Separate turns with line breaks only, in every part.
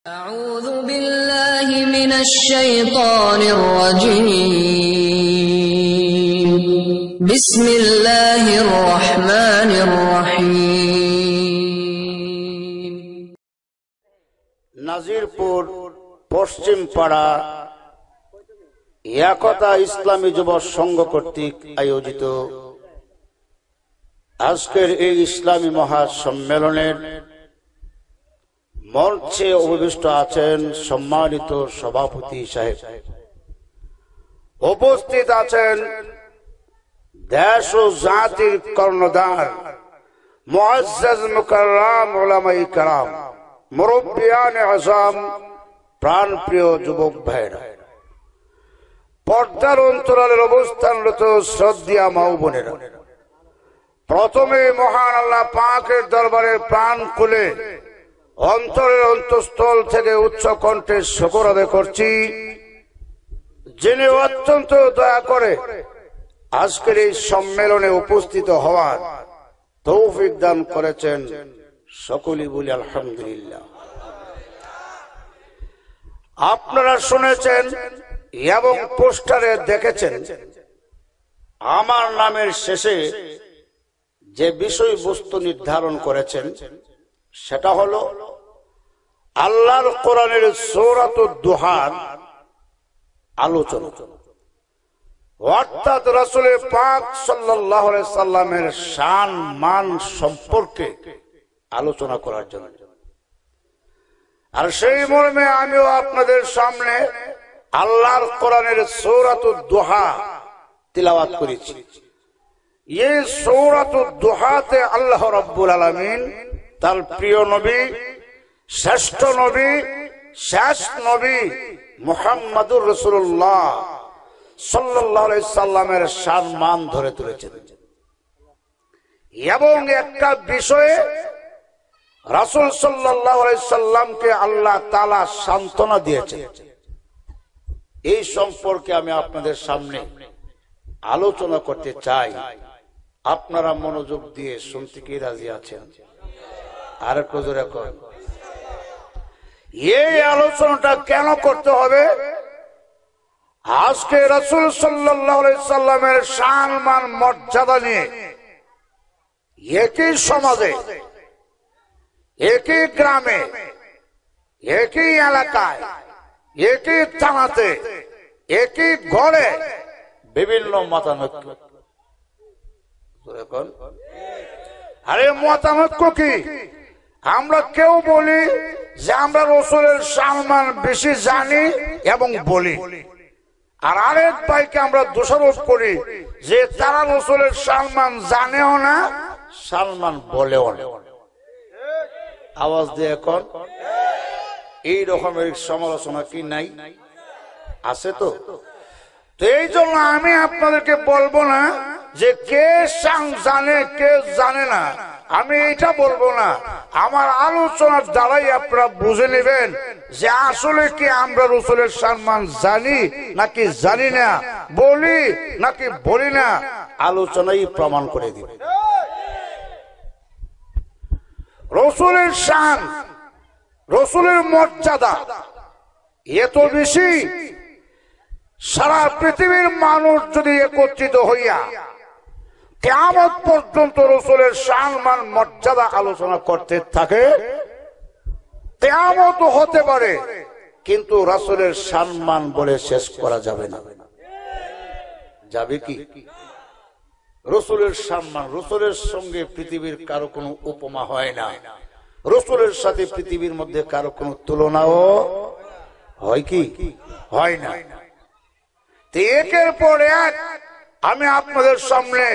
أعوذ بالله من الشيطان الرجيم بسم الله الرحمن الرحيم
নাজিরপুর পশ্চিম পাড়া একতা ইসলামী যুব সংঘ কর্তৃক আয়োজিত আজকের এই ইসলামী মহাসম্মেলনের মঞ্চে উপবিষ্ট আছেন সম্মানিত সভাপতি সাহেব, উপস্থিত আছেন দেশ ও জাতির কর্ণধার মুআজ্জাজ মুকাররম উলামায়ে কেরাম, মুরব্বিয়ানে আযম, প্রাণপ্রিয় যুবক ভাইরা, পর্দার অন্তরালের অবস্থানরত শ্রদ্ধেয় মা ও বোনেরা, প্রথমে মহান আল্লাহ পাকের দরবারে প্রাণ খুলে অন্তরের অন্তঃস্থল থেকে উচ্চ কণ্ঠে শুকর আদায় করছি, যিনি অত্যন্ত দয়া করে আজকের এই সম্মেলনে উপস্থিত হওয়ার তৌফিক দান করেছেন। সকলেই বলি আলহামদুলিল্লাহ। আপনারা শুনেছেন এবং পোস্টারে দেখেছেন আমার নামের শেষে যে বিষয়বস্তু নির্ধারণ করেছেন সেটা হলো আল্লাহর কোরআনের সূরাতুদ দুহার আলোচনা, অর্থাৎ রাসূল পাক সাল্লাল্লাহু আলাইহি সাল্লামের শান মান সম্পর্কে আলোচনা করার জন্য। আর সেই মর্মে আমিও আপনাদের সামনে আল্লাহর কোরআনের সূরাতুদ দুহা তিলাওয়াত করেছি। এই সূরাতুদ দুহাতে আল্লাহ রাব্বুল আলামিন তার প্রিয় নবী, শ্রেষ্ঠ নবী, শেষ নবী মুহাম্মদুর রাসূলুল্লাহ সাল্লাল্লাহু আলাইহি সাল্লামের সম্মান ধরে তুলেছেন এবং একটা বিষয়ে রাসূল সাল্লাল্লাহু আলাইহি সাল্লামকে আল্লাহ তাআলা সান্ত্বনা দিয়েছেন। এই সম্পর্কে আমি আপনাদের সামনে আলোচনা করতে চাই। আপনারা মনোযোগ দিয়ে শুনতে কি রাজি আছেন? আর একটু জোরে করেন। এই আলোচনাটা কেন করতে হবে? আজকে রাসূল সাল্লাল্লাহু আলাইহি সাল্লামের শান মান মর্যাদা নিয়ে একই সমাজে, একই গ্রামে, একই এলাকায়, একই থানাতে, একই ঘরে বিভিন্ন মতানৈক্য। আরে মতানৈক্য কি? আমরা কেউ বলি যে আমরা রাসূলের সম্মান বেশি জানি এবং বলি, আর আরেক ভাইকে আমরা দোষারোপ করি যে তারা রাসূলের সম্মান জানেও না, সম্মান বলেও না। আওয়াজ দিয়ে এখন এই রকমের সমালোচনা কি নাই? আছে তো। এই জন্য আমি আপনাদেরকে বলবো না যে কে জানে কে জানে না, আমি এটা বলবো না। আমার আলোচনার দ্বারাই আপনারা বুঝে নেবেন যে আসলে কি আমরা রাসূলের সম্মান জানি নাকি জানি না, বলি নাকি বলি না। আলোচনাই প্রমাণ করে দিবে। রাসূলের শান, রাসূলের মর্যাদা এত বেশি, সারা পৃথিবীর মানুষ যদি একত্রিত হইয়া কিয়ামত পর্যন্ত রাসূলের শান মান মর্যাদা আলোচনা করতে থাকে, কিয়ামত হতে পারে, কিন্তু রাসূলের শান মান বলে শেষ করা যাবে না। যাবে কি? রাসূলের সম্মান, রাসূলের সঙ্গে পৃথিবীর কারো কোনো উপমা হয় না, রাসূলের সাথে পৃথিবীর মধ্যে কারো কোনো তুলনাও হয় কি? হয় না। একের পর এক আমি আপনাদের সামনে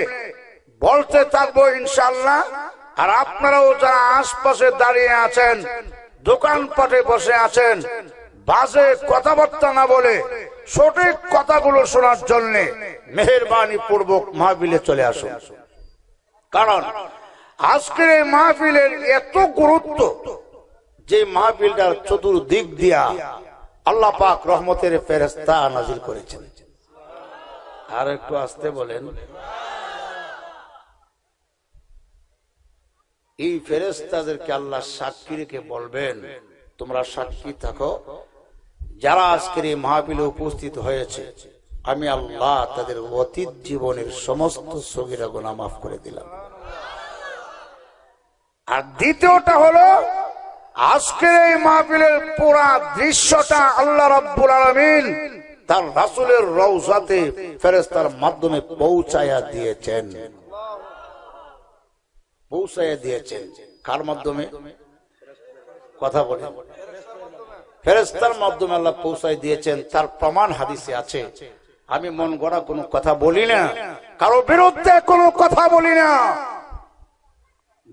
বলতে থাকবো ইনশাআল্লাহ। আর আপনারাও যারা আশপাশে দাঁড়িয়ে আছেন, দোকানপাটে বসে আছেন, বাজে কথাবার্তা না বলে সঠিক কথাগুলো শোনার জন্য মেহেরবানি পূর্বক মাহফিলে চলে আসুন। কারণ আজকের এই মাহফিলের এত গুরুত্ব যে মাহফিলটার চতুর্দিক দিয়া আল্লাহ পাক রহমতের ফেরেশতা নাজিল করেছেন। আর একটু আসতে বলেন। এই ফেরেশতাদেরকে আল্লাহ সাক্ষী রেখে বলবেন তোমরা সাক্ষী থাকো, যারা আজকের এই মাহফিলে উপস্থিত হয়েছে আমি আল্লাহ তাদের অতীত জীবনের সমস্ত সগীরা গুনাহ মাফ করে দিলাম। আর দ্বিতীয়টা হলো আজকের এই মাহফিলের পুরা দৃশ্যটা আল্লাহ রাব্বুল আলামিন তার রাসূলের রওজাতে ফেরেশতার মাধ্যমে পৌঁছায়া দিয়েছেন। পৌঁছায়া দিয়েছেন কার মাধ্যমে? কথা বলেন। ফেরেশতার মাধ্যমে আল্লাহ পৌঁছায় দিয়েছেন, তার প্রমাণ হাদিসে আছে। আমি মন গড়া কোনো কথা বলি না, কারো বিরুদ্ধে কোনো কথা বলি না,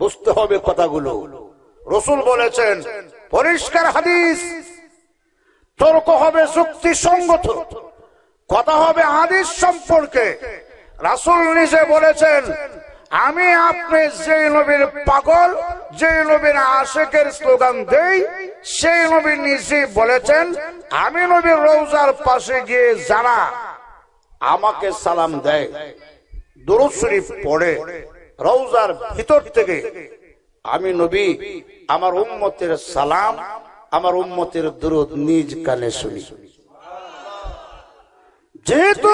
বুঝতে হবে কথাগুলো। রাসূল বলেছেন, পরিষ্কার হাদিস, তর্ক হবে যুক্তিসঙ্গত, কথা হবে হাদিস সম্পর্কে। রাসূল নিজে বলেছেন, আমি আপনি যে নবীর পাগল, যে নবীর আশিকের স্লোগান দেই, সেই নবী নিজে বলেছেন, আমি নবীর রওজার পাশে গিয়ে যারা আমাকে সালাম দেয়, দুরূদ শরীফ পড়ে রওজার ভিতর থেকে, আমি নবী আমার উম্মতের সালাম, আমার উম্মতের দুরূদ নিজ কানে শুনি। যেহেতু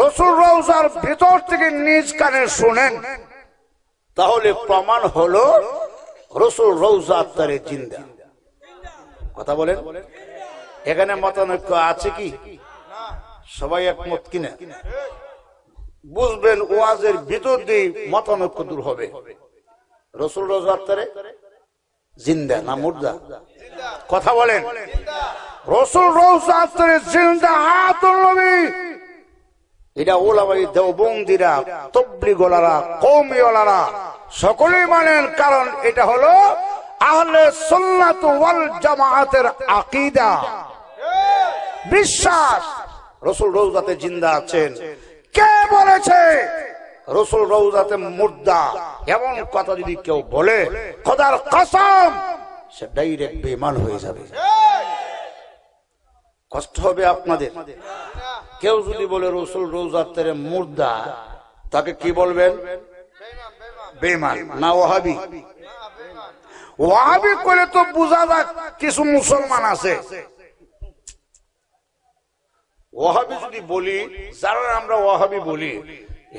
রাসূল রওজার ভিতর থেকে নিজ কানে শুনেন, তাহলে প্রমাণ হলো রাসূল রওজা তারে জিন্দা। কথা বলেন। এখানে মতানৈক্য আছে কি? সবাই একমত কিনা? বুঝবেন ওয়াজের ভিতর দিয়ে মতানৈক্য দূর হবে। রাসূল রওজা তারে জিন্দা না মুর্দা? কথা বলেন। রাসূল রওজা তারে জিন্দা হায়াতুন নবী। এটা ওলামায়ে দেওবন্দিরা, তাবলীগওয়ালারা, কওমিওয়ালারা সকলেই মানেন, কারণ এটা হলো আহলে সুন্নাত ওয়াল জামাআতের আকীদা, বিশ্বাস। রাসূল রওজাতে জিন্দা আছেন। কে বলেছে রাসূল রওজাতে মুর্দা? এমন কথা যদি কেউ বলে, খোদার কসম, সে ডাইরেক্ট বেঈমান হয়ে যাবে। কষ্ট হবে আপনাদের। কেউ যদি বলে রাসূল রওজাতে মুর্দা, তাকে কি বলবেন? বেঈমান না ওয়াহাবি? ওয়াহাবি করে তো বোঝা যায় কিছু মুসলমান আছে। ওয়াহাবি যদি বলি, যারা আমরা ওয়াহাবি বলি,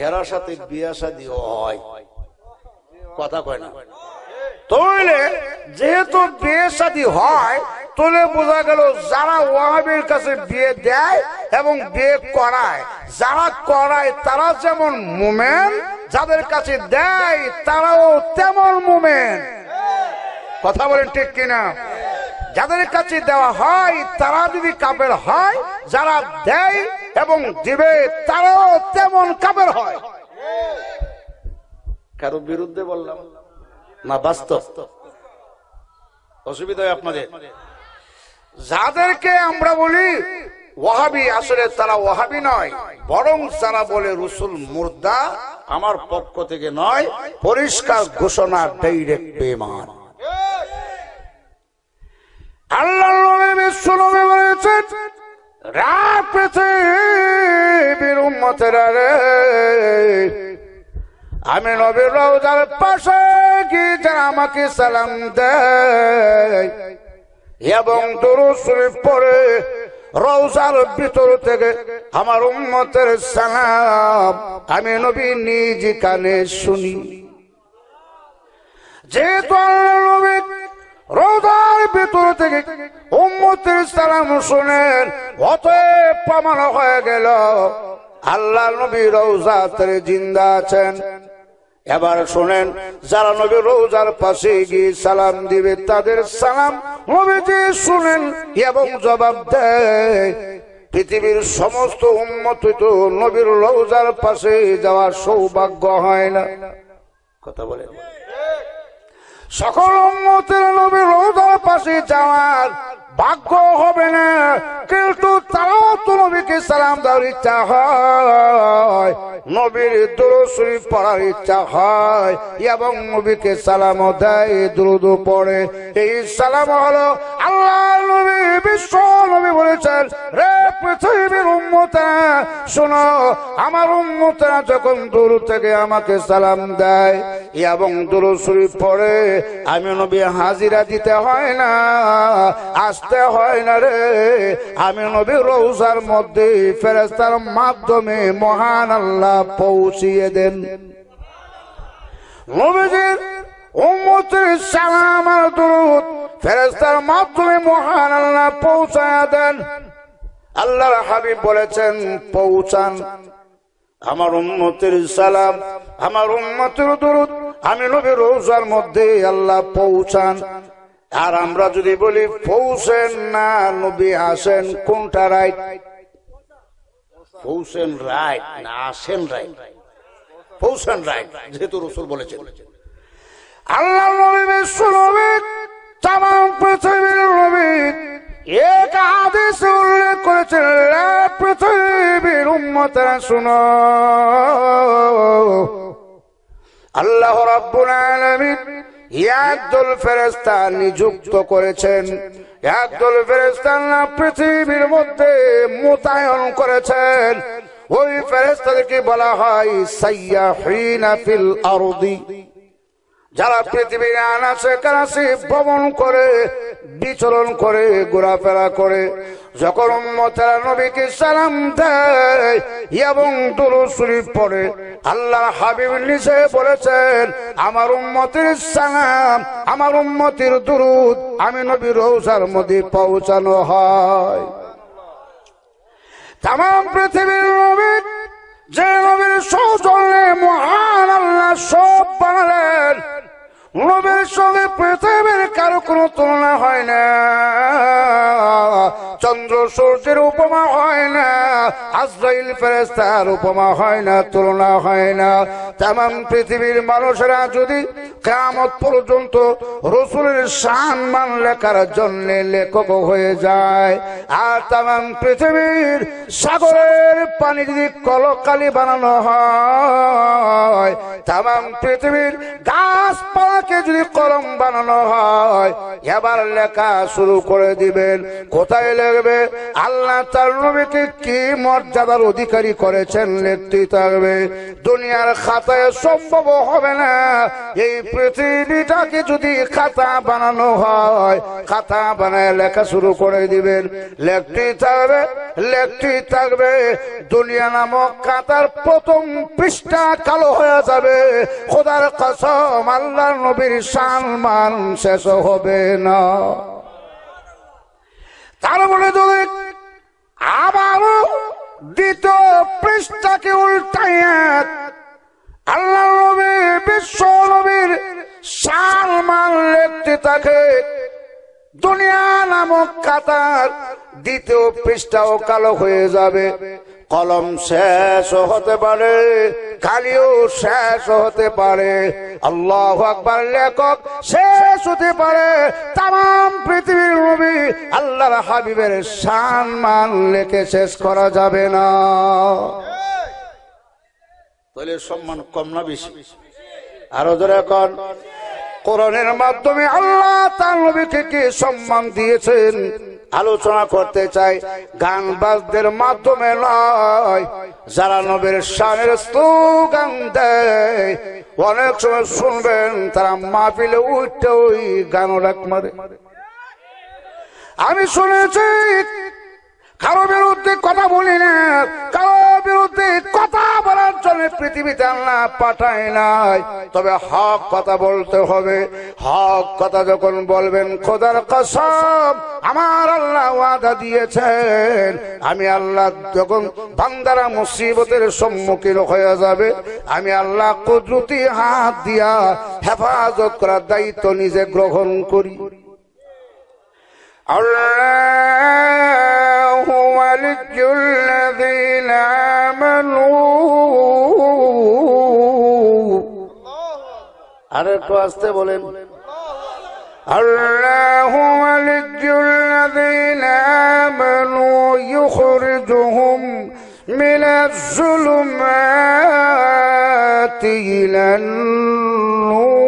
এরার সাথে বিয়া শাদী হয়, কথা কয় না? তাহলে যেহেতু বিয়ে শাদী হয়, তাহলে বোঝা গেল যারা ওয়াহাবির কাছে বিয়ে দেয় এবং বিয়ে করায়, যারা করায় তারা যেমন মুমিন, যাদের কাছে দেয় তারাও তেমন মুমিন। কথা বলেন ঠিক কিনা? যাদের কাছে দেওয়া হয় তারা যদি কাফের হয়, যারা দেয় এবং দিবে তারাও তেমন কাফের হয়। কারো বিরুদ্ধে বললাম না, বাস্তব। অসুবিধা হয় আপনাদের? যাদেরকে আমরা বলি ওয়াহাবি, আসলে তারা ওয়াহাবি নয়, বরং যারা বলে রাসূল মুর্দা, আমার পক্ষ থেকে নয়, পরিষ্কার ঘোষণা, ডাইরেক্ট বেঈমান। আল্লাহর নবী বিশ্বনবী বলেছেন, রাত পৃথিবীর উম্মতেরা রে, আমি নবীর রওজার পাশে গিয়ে যারা আমাকে সালাম দেয় এবং দুরূদ শরীফ পড়ে রওজার ভিতর থেকে আমার উম্মতের সালাম আমি নবী নিজ কানে শুনি। যেহেতু আল্লাহর নবী রওজার ভিতর থেকে উম্মতের সালাম শুনেন, অতএব প্রমাণ হয়ে গেল আল্লাহ নবী রওজাতে জিন্দা আছেন। এবার শুনেন, যারা নবী রওজার পাশে গিয়ে সালাম দিবে, তাদের সালাম নবীজি শুনেন এবং জবাব দেয়। পৃথিবীর সমস্ত উম্মত তো নবীর রওজার পাশে যাওয়ার সৌভাগ্য হয় না। কথা বলেন। সকল উম্মতের নবীর রওজার পাশে যাওয়ার ভাগ্য হবে না, কিন্তু তারাও তো নবীকে সালাম দেওয়ার ইচ্ছা হয়, নবীর দুরূদ শরীফ পড়ার ইচ্ছা হয় এবং নবীকে সালাম দেয়, দুরূদ পড়ে। এই সালাম হলো আল্লাহ নবী বিশ্ব নবী বলেছেন, রে পৃথিবীর উম্মতা শোনো, আমার উম্মতরা যখন দূর থেকে আমাকে সালাম দেয় এবং দুরূদ শরীফ পড়ে, আমি নবী হাজিরা দিতে হয় না, আসতে হয় না রে। আমি নবী রওজার মধ্যে ফেরেশতার মাধ্যমে মহান আল্লাহ পৌঁছিয়ে দেন। নবীজির উম্মতের সালাম আর দুরূদ ফেরেশতার মাধ্যমে মহান আল্লাহ পৌঁছায় দেন। আল্লাহর হাবিব বলেছেন, পৌঁছান আমার উম্মতের সালাম, আমার উম্মতের দুরূদ আমি নবী রওজার মধ্যে আল্লাহ পৌঁছান। আর আমরা যদি বলি পৌঁছেন না নবী আসেন, কোনটা রাইট? পৌঁছেন রাইট না আসেন রাইট? পৌঁছেন রাইট, যেহেতু রাসূল বলেছেন। আল্লাহ নবী বিশ্ব নবী তামাম পৃথিবীর নবী এক হাদিসে উল্লেখ করেছেন, পৃথিবীর উম্মতেরা শুনো, আল্লাহ রাব্বুল আলামিন একদল ফেরেশতা নিযুক্ত করেছেন, একদল ফেরেশতা পৃথিবীর মধ্যে মোতায়েন করেছেন। ওই ফেরেশতাদেরকে বলা হয় সাইয়াহিনা ফিল আরদি, যারা পৃথিবীর আনাচে কানাচে ভ্রমণ করে, বিচরণ করে, ঘোরাফেরা করে, যখন উম্মতেরা নবীকে সালাম দেয় এবং দুরূদ শরীফ পড়ে, আল্লাহর হাবিব নিজে বলেছেন, আমার উম্মতের সালাম, আমার উম্মতের দুরূদ আমি নবী রওজার মধ্যে পৌঁছানো হয়। তামাম পৃথিবীর নবী, যে নবীর সৌজন্যে মহান আল্লাহ সব বানালেন, নবীর সঙ্গে পৃথিবীর কারো কোনো তুলনা হয় না, চন্দ্র সূর্যের উপমা হয় না, আজরাইল ফেরেশতার উপমা হয় না, তুলনা হয় না। তামাম পৃথিবীর মানুষেরা যদি কিয়ামত পর্যন্ত রাসূলের সম্মান লেখার জন্য লেখক হয়ে যায়, আর তামাম পৃথিবীর সাগরের পানি যদি কলকালি বানানো হয়, তামাম পৃথিবীর গাছপালাকে যদি কলম বানানো হয়, এবার লেখা শুরু করে দিবেন। কোথায় লিখবে? আল্লাহ তার নবীকে কি মর্যাদার অধিকারী করেছেন লিখতে থাকবে। দুনিয়ার খাতায় সম্ভব হবে না। এই পৃথিবীটাকে যদি খাতা বানানো হয়, খাতা বানায় লেখা শুরু করে দিবেন, লিখতে থাকবে, লিখতে থাকবে। দুনিয়া নামক খাতার প্রথম পৃষ্ঠা কালো হয়ে যাবে। খোদার কসম, আল্লাহর নবীর সম্মান শেষ হবে না। তারপরে যদি আবারও দ্বিতীয় পৃষ্ঠাকে উল্টাইয়া আল্লাহ নবী বিশ্ব নবীর সম্মান লিখতে থাকে, দুনিয়া নামক খাতার দ্বিতীয় পৃষ্ঠাও কালো হয়ে যাবে। কলম শেষ হতে পারে, কালিও শেষ হতে পারে, আল্লাহু আকবার, লেখক শেষ হতে পারে। তামাম পৃথিবীর নবী আল্লাহর হাবিবের সম্মান লেখে শেষ করা যাবে না। তাহলে সম্মান কম না বেশি? আরো ধরে এখন কোরআনের মাধ্যমে আল্লাহ তার নবীকে কি সম্মান দিয়েছেন আলোচনা করতে চাই, গান বাজদের মাধ্যমে নয়। যারা নবীর শানের স্লোগান দেয়, অনেক সময় শুনবেন তারা মাহফিলে উঠতে ওই গান ডাক মারে। আমি শুনেছি, কারো বিরুদ্ধে কথা বলি না, কারো বিরুদ্ধে কথা বলার জন্য পৃথিবীতে আল্লাহ পাঠায় নাই, তবে হক কথা বলতে হবে। হক কথা যখন বলবেন, খোদার কসম আমার আল্লাহ ওয়াদা দিয়েছেন, আমি আল্লাহ যখন বান্দারা মুসিবতের সম্মুখীন হয়ে যাবে, আমি আল্লাহ কুদরতি হাত দিয়া হেফাজত করার দায়িত্ব নিজে গ্রহণ করি। আল্লাহু ওয়ালিয়্যুল্লাযীনা আমানু, আর একটু আস্তে বলেন, আল্লাহু ওয়ালিয়্যুল্লাযীনা আমানু ইউখরিজুহুম মিনাজ যুলুমাতি ইলান নূর,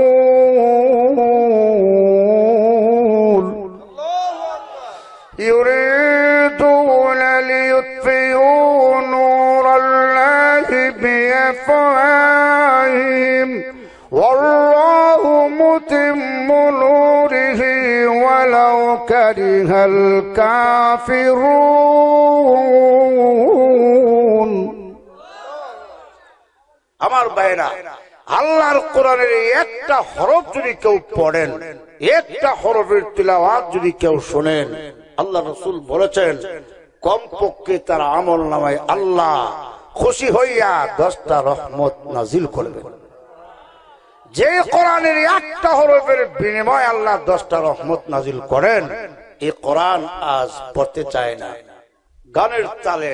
يريدون ليطفئوا نور الله بأفواههم والله متم نوره ولو كره الكافرون
আমার ভাইরা, আল্লাহর কোরআনের একটা হরফ যদি কেউ পড়েন, একটা হরফের তিলাওয়াত যদি কেউ শোনেন, আল্লাহ রাসূল বলেছেন কমপক্ষে তার আমল নামায় আল্লাহ খুশি হইয়া 10টা রহমত নাজিল করবেন। যে কোরআনের একটা হরফের বিনিময়ে আল্লাহ 10টা রহমত নাজিল করেন, এই কোরআন আজ পড়তে চায় না, গানের তালে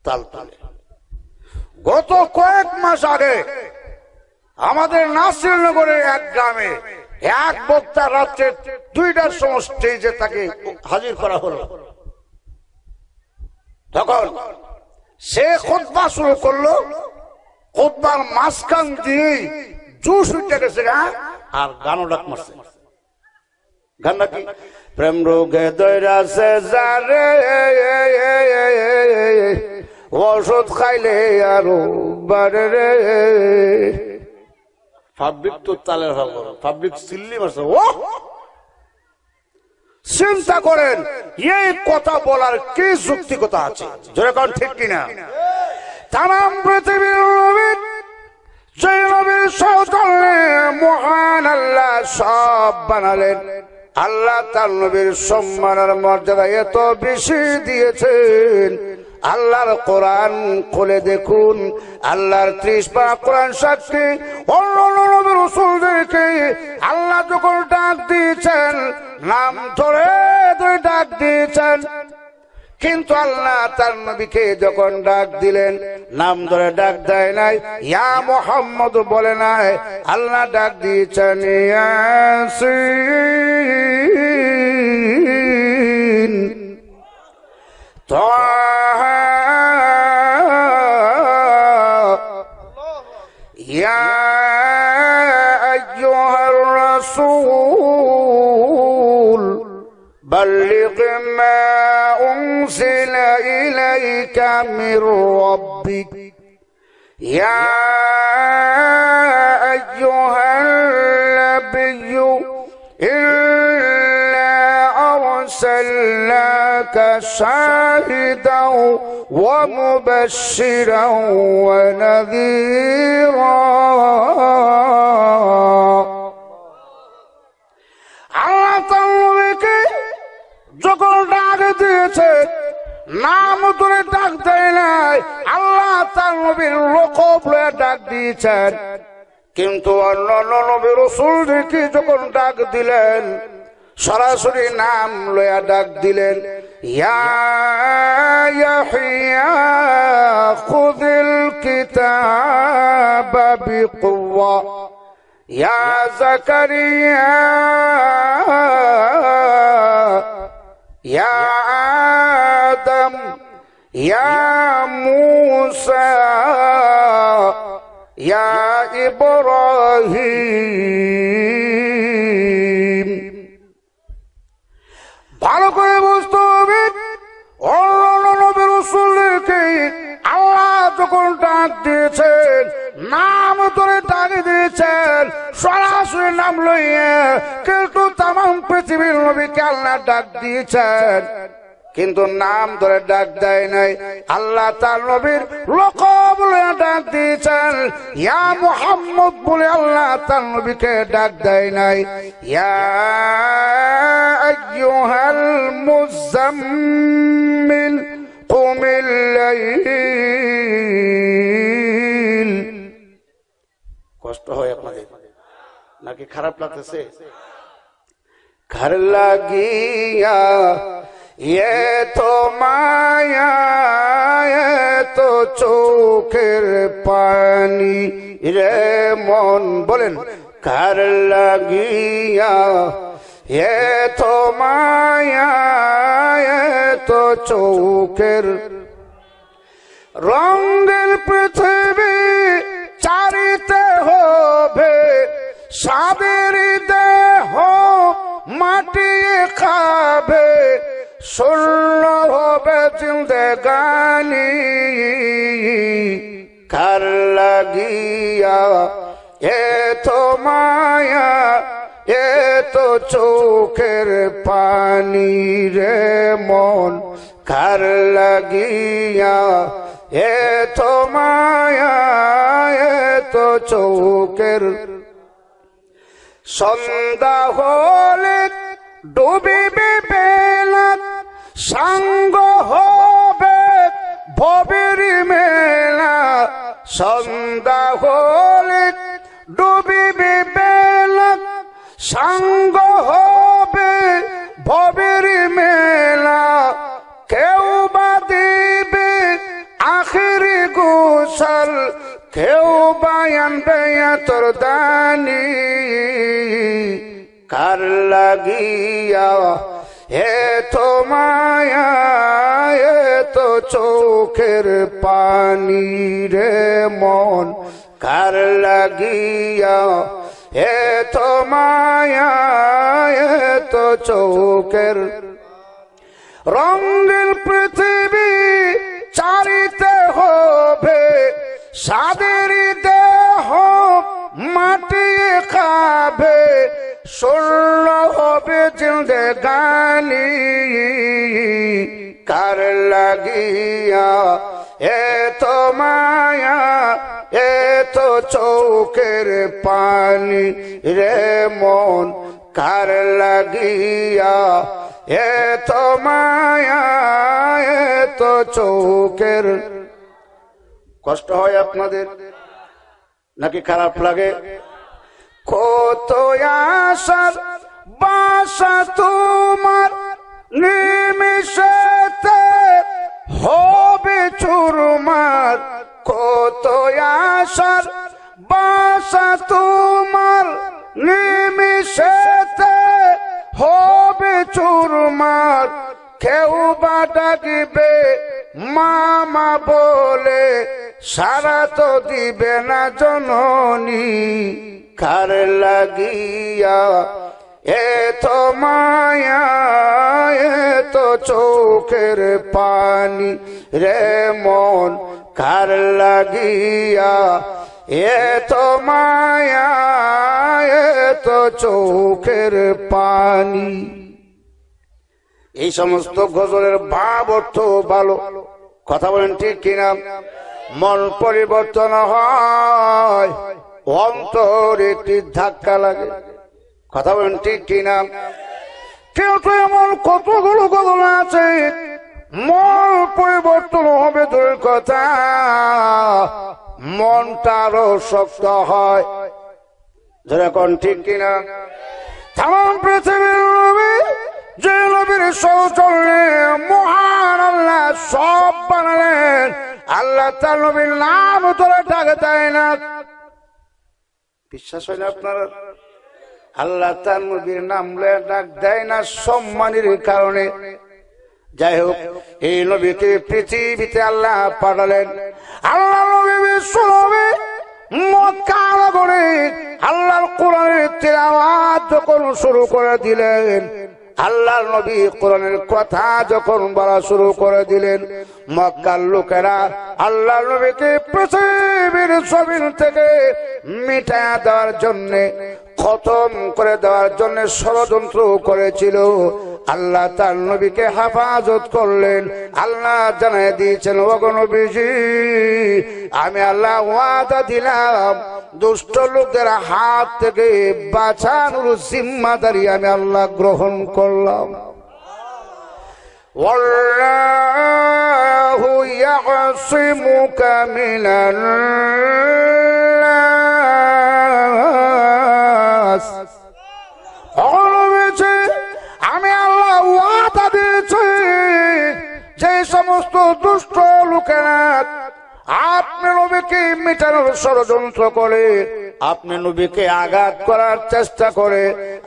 তাল তালে। গত কয়েক মাস আগে আমাদের নাসিরনগরের এক গ্রামে এক বক্তা রাত্রে 2টার সময় স্টেজে তাকে হাজির করা হলো। তখন সে খুতবা শুরু করলো, খুতবার মাঝখান দিয়ে জুস উঠে গেছে আর গানও ডাক মারছে। গানটা কি? প্রেম রোগে দৈরাছে যারে ওষুধ খাইলে আরো বাড়ে রে। পাবলিক তো তালের হল, পাবলিক চিল্লি মারছে। ও চিন্তা করেন, এই কথা বলার কি যুক্তিকতা আছে? জোরে কোন ঠিক কিনা? তাম পৃথিবীর নবী, যে নবীর সৌতন্যে মহান আল্লাহ সব বানালেন, আল্লাহ তার নবীর সম্মান আর মর্যাদা এত বেশি দিয়েছেন। আল্লাহর কোরআন খুলে দেখুন, আল্লাহর 30 পারা কোরআন সাক্ষী অন্য নবী রাসূলদেরকে আল্লাহ যখন ডাক দিয়েছেন, নাম ধরে ধরে ডাক দিয়েছেন, কিন্তু আল্লাহ তার নবীকে যখন ডাক দিলেন নাম ধরে ডাক দেয় নাই, ইয়া মুহাম্মদ বলে নাই, আল্লাহ ডাক দিয়েছেন ইয়াসিন তাহা ইয়া আইয়ুহার রাসূল بلغ ما أنزل إليك من ربك يا أيها النبي إنا أرسلناك شاهدا ومبشرا ونذيرا যখন ডাক দিয়েছে নাম ধরে ডাক দেয় নাই, আল্লাহ তার নবীর লকব লয়ে ডাক দিয়েছেন। কিন্তু অন্যান্য নবী রাসূলদেরকে যখন ডাক দিলেন সরাসরি নাম লয়া ডাক দিলেন, ইয়া ইয়াহইয়া খুযিল কিতাবা বিকুওয়া ইয়া যাকারিয়া يا آدم يا موسى يا إبراهيم। ভালো করে বুঝতে হবে, অন্য নবী রাসূলকে আল্লাহ যখন ডাক দিয়েছেন নাম ধরে ডাক দিয়েছেন, সরাসরি নাম লইয়া, কিন্তু তাম পৃথিবীর নবীকে আল্লাহ ডাক দিয়েছেন, কিন্তু নাম ধরে ডাক দেয় নাই। আল্লাহ তার নবীর লকব লইয়া ডাক দিয়েছেন, ইয়া মুহাম্মদ বলে আল্লাহ তার নবীকে ডাক দেয় নাই। ইয়া আইয়ুহাল মুযাম্মিল কুমিল লাইল। কষ্ট হয় আপনাদের নাকি খারাপ লাগতেছে? ঘর লাগিয়া ये तो माया ये तो चोखेर पानी रे मन बोलें घर लागिया ये तो माया ये तो चोखेर रंगेर पृथ्वी चारिते होबे सादेर देह माटी खाबे
শূন্য হবে জিন্দেগানি কার লাগিয়া এত মায়া এত চোখের পানি রে মন কার লাগিয়া এত মায়া এত চোখের সন্ধ্যা হলে ডুবিবে বেলা সাঙ্গ হবে ভবের মেলা সন্ধ্যা হলে ডুবিবে বেলা সাঙ্গ হবে ভবের মেলা কেউ বা দিবে আখিরি গোসল কেউ বা আনবে তোর দানি কার লাগিয়া এত মায়া এত চোখের পানি রে মন কার লাগিয়া এত মায়া এত চোখের রঙের পৃথিবী চারিতে হবে সাদের দেহ মাটি খাবে শূন্য হবে জিন্দেগানি কার লাগিয়া এত মায়া এত চোখের পানি রে মন কার লাগিয়া এত মায়া এত চোখের কষ্ট হয় আপনাদের নাকি খারাপ লাগে কত আশার বাসা তোমার নিমিষেতে হবে চুরমার কত আশার বাসা তোমার নিমিষেতে হবে চুরমার কেউ বা ডাকিবে মামা বলে সারা তো দিবে না জননী কার লাগিয়া এত মায়া এত চোখের পানি রে মন কার লাগিয়া এত মায়া এত চোখের পানি এই সমস্ত গজলের ভাব অর্থ ভালো কথা বলেন ঠিক কিনা মন পরিবর্তন হয় অন্তর একটি ধাক্কা লাগে কথা বলেন ঠিক কিনা কেউ তো এমন কতগুলো গজল আছে মন পরিবর্তন হবে দূরের কথা মনটা আরো শক্ত হয় যেরকম ঠিক কিনা তাম পৃথিবীর নবী যে নবীর সৌজন্যে মহান আল্লাহ সব বানালেন আল্লাহ তার নবীর নাম ধরে ডাক দেয় না বিশ্বাস হয় না আপনারা আল্লাহ তার নবীর নাম ডাক দেয় না সম্মানের কারণে যাই হোক এই নবীকে পৃথিবীতে আল্লাহ পাঠালেন আল্লাহ নবী বিশ্ব নবী মক্কা নগরে আল্লাহর কোরআনের তিলাওয়াত যখন শুরু করে দিলেন আল্লাহর নবী কোরআনের কথা যখন বলা শুরু করে দিলেন মক্কার লোকেরা আল্লাহর নবীকে পৃথিবীর জমিন থেকে মিটায়া দেওয়ার জন্য খতম করে দেওয়ার জন্য ষড়যন্ত্র করেছিল আল্লাহ তার নবীকে হেফাজত করলেন আল্লাহ জানিয়ে দিয়েছেন ওগো নবীজি আমি আল্লাহ ওয়াদা দিলাম দুষ্ট লোকদের হাত থেকে বাঁচানোর জিম্মাদারি আমি আল্লাহ গ্রহণ করলাম ওয়াল্লাহু ইয়াসিমুকা মিনান নাস আমি আল্লাহ ওয়াদা দিয়েছি যে সমস্ত দুষ্ট লোকেরা আপনি নবীকে মিটানোর ষড়যন্ত্র করে আপনি নবীকে আঘাত করার চেষ্টা করে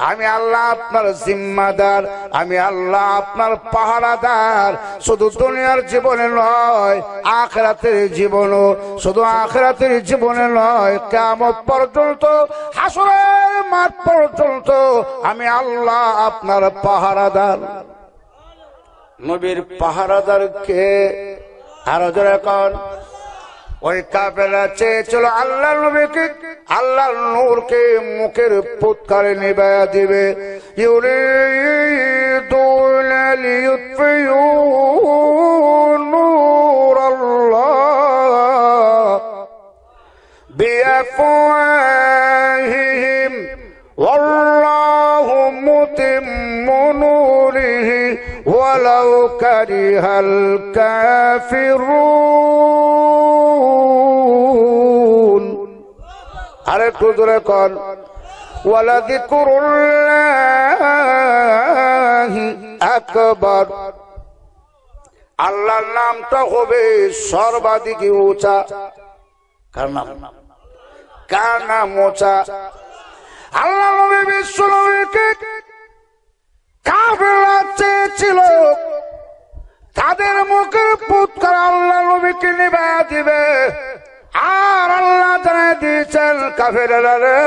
আমি আল্লাহ আপনার জিম্মাদার আমি আল্লাহ আপনার পাহারাদার শুধু দুনিয়ার জীবনে নয় আখিরাতের জীবনও শুধু আখিরাতের জীবনে নয় কিয়ামত পর্যন্ত হাসরের মাঠ পর্যন্ত আমি আল্লাহ আপনার পাহারাদার নবীর পাহারাদারকে আরো জোরে কন। ওই কাফেররা চেয়েছিল আল্লাহ নবীকে, আল্লাহর নূরকে মুখের ফুৎকারে নিভাইয়া দিবে। ইউরিদুনা লিয়ুতফিউ নূরাল্লাহ বিআফওয়াহিহিম ওয়াল্লাহু মুতিম্মু নূরিহি ওয়ালাউ কারিহাল কাফিরুন। আরেকটু জোরে কর। ওয়ালাযিকরুল্লাহি আকবার। আল্লাহর নামটা হবে সর্বাধিক উঁচা। কার নাম? কার নাম উঁচা? আল্লাহ নবী বিশ্ব নবীকে কাফেররা চেয়েছিল তাদের মুখের ফুৎকার আল্লাহ নবীকে নিভাইয়া দিবে। আর আল্লাহ জানিয়ে দিয়েছেন কাফেররা রে,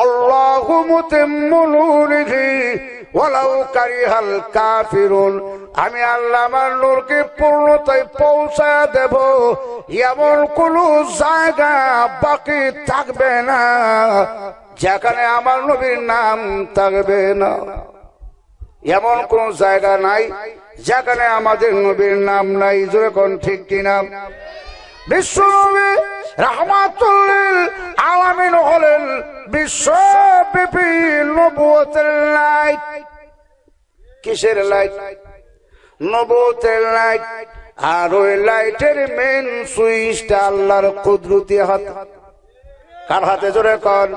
আল্লাহু মুতিম্মু নূরিহি ওয়ালাউ কারিহাল কাফিরুন। আমি আল্লাহ আমার নূরকে পূর্ণতায় পৌঁছায় দেব, এমন কোন জায়গা বাকি থাকবে না যেখানে আমার নবীর নাম থাকবে না। এমন কোন জায়গা নাই যেখানে আমাদের নবীর নাম নাই। যেরকম ঠিক কিনা? বিশ্বনবী রাহমাতুল লিল আলামিন হলেন বিশ্বব্যাপী নবুয়তের লাইট। কিসের লাইট? নবুয়তের লাইট। আর ওই লাইটের মেন সুইচটা আল্লাহর কুদরতি হাত। কার হাতে? জোরে কন,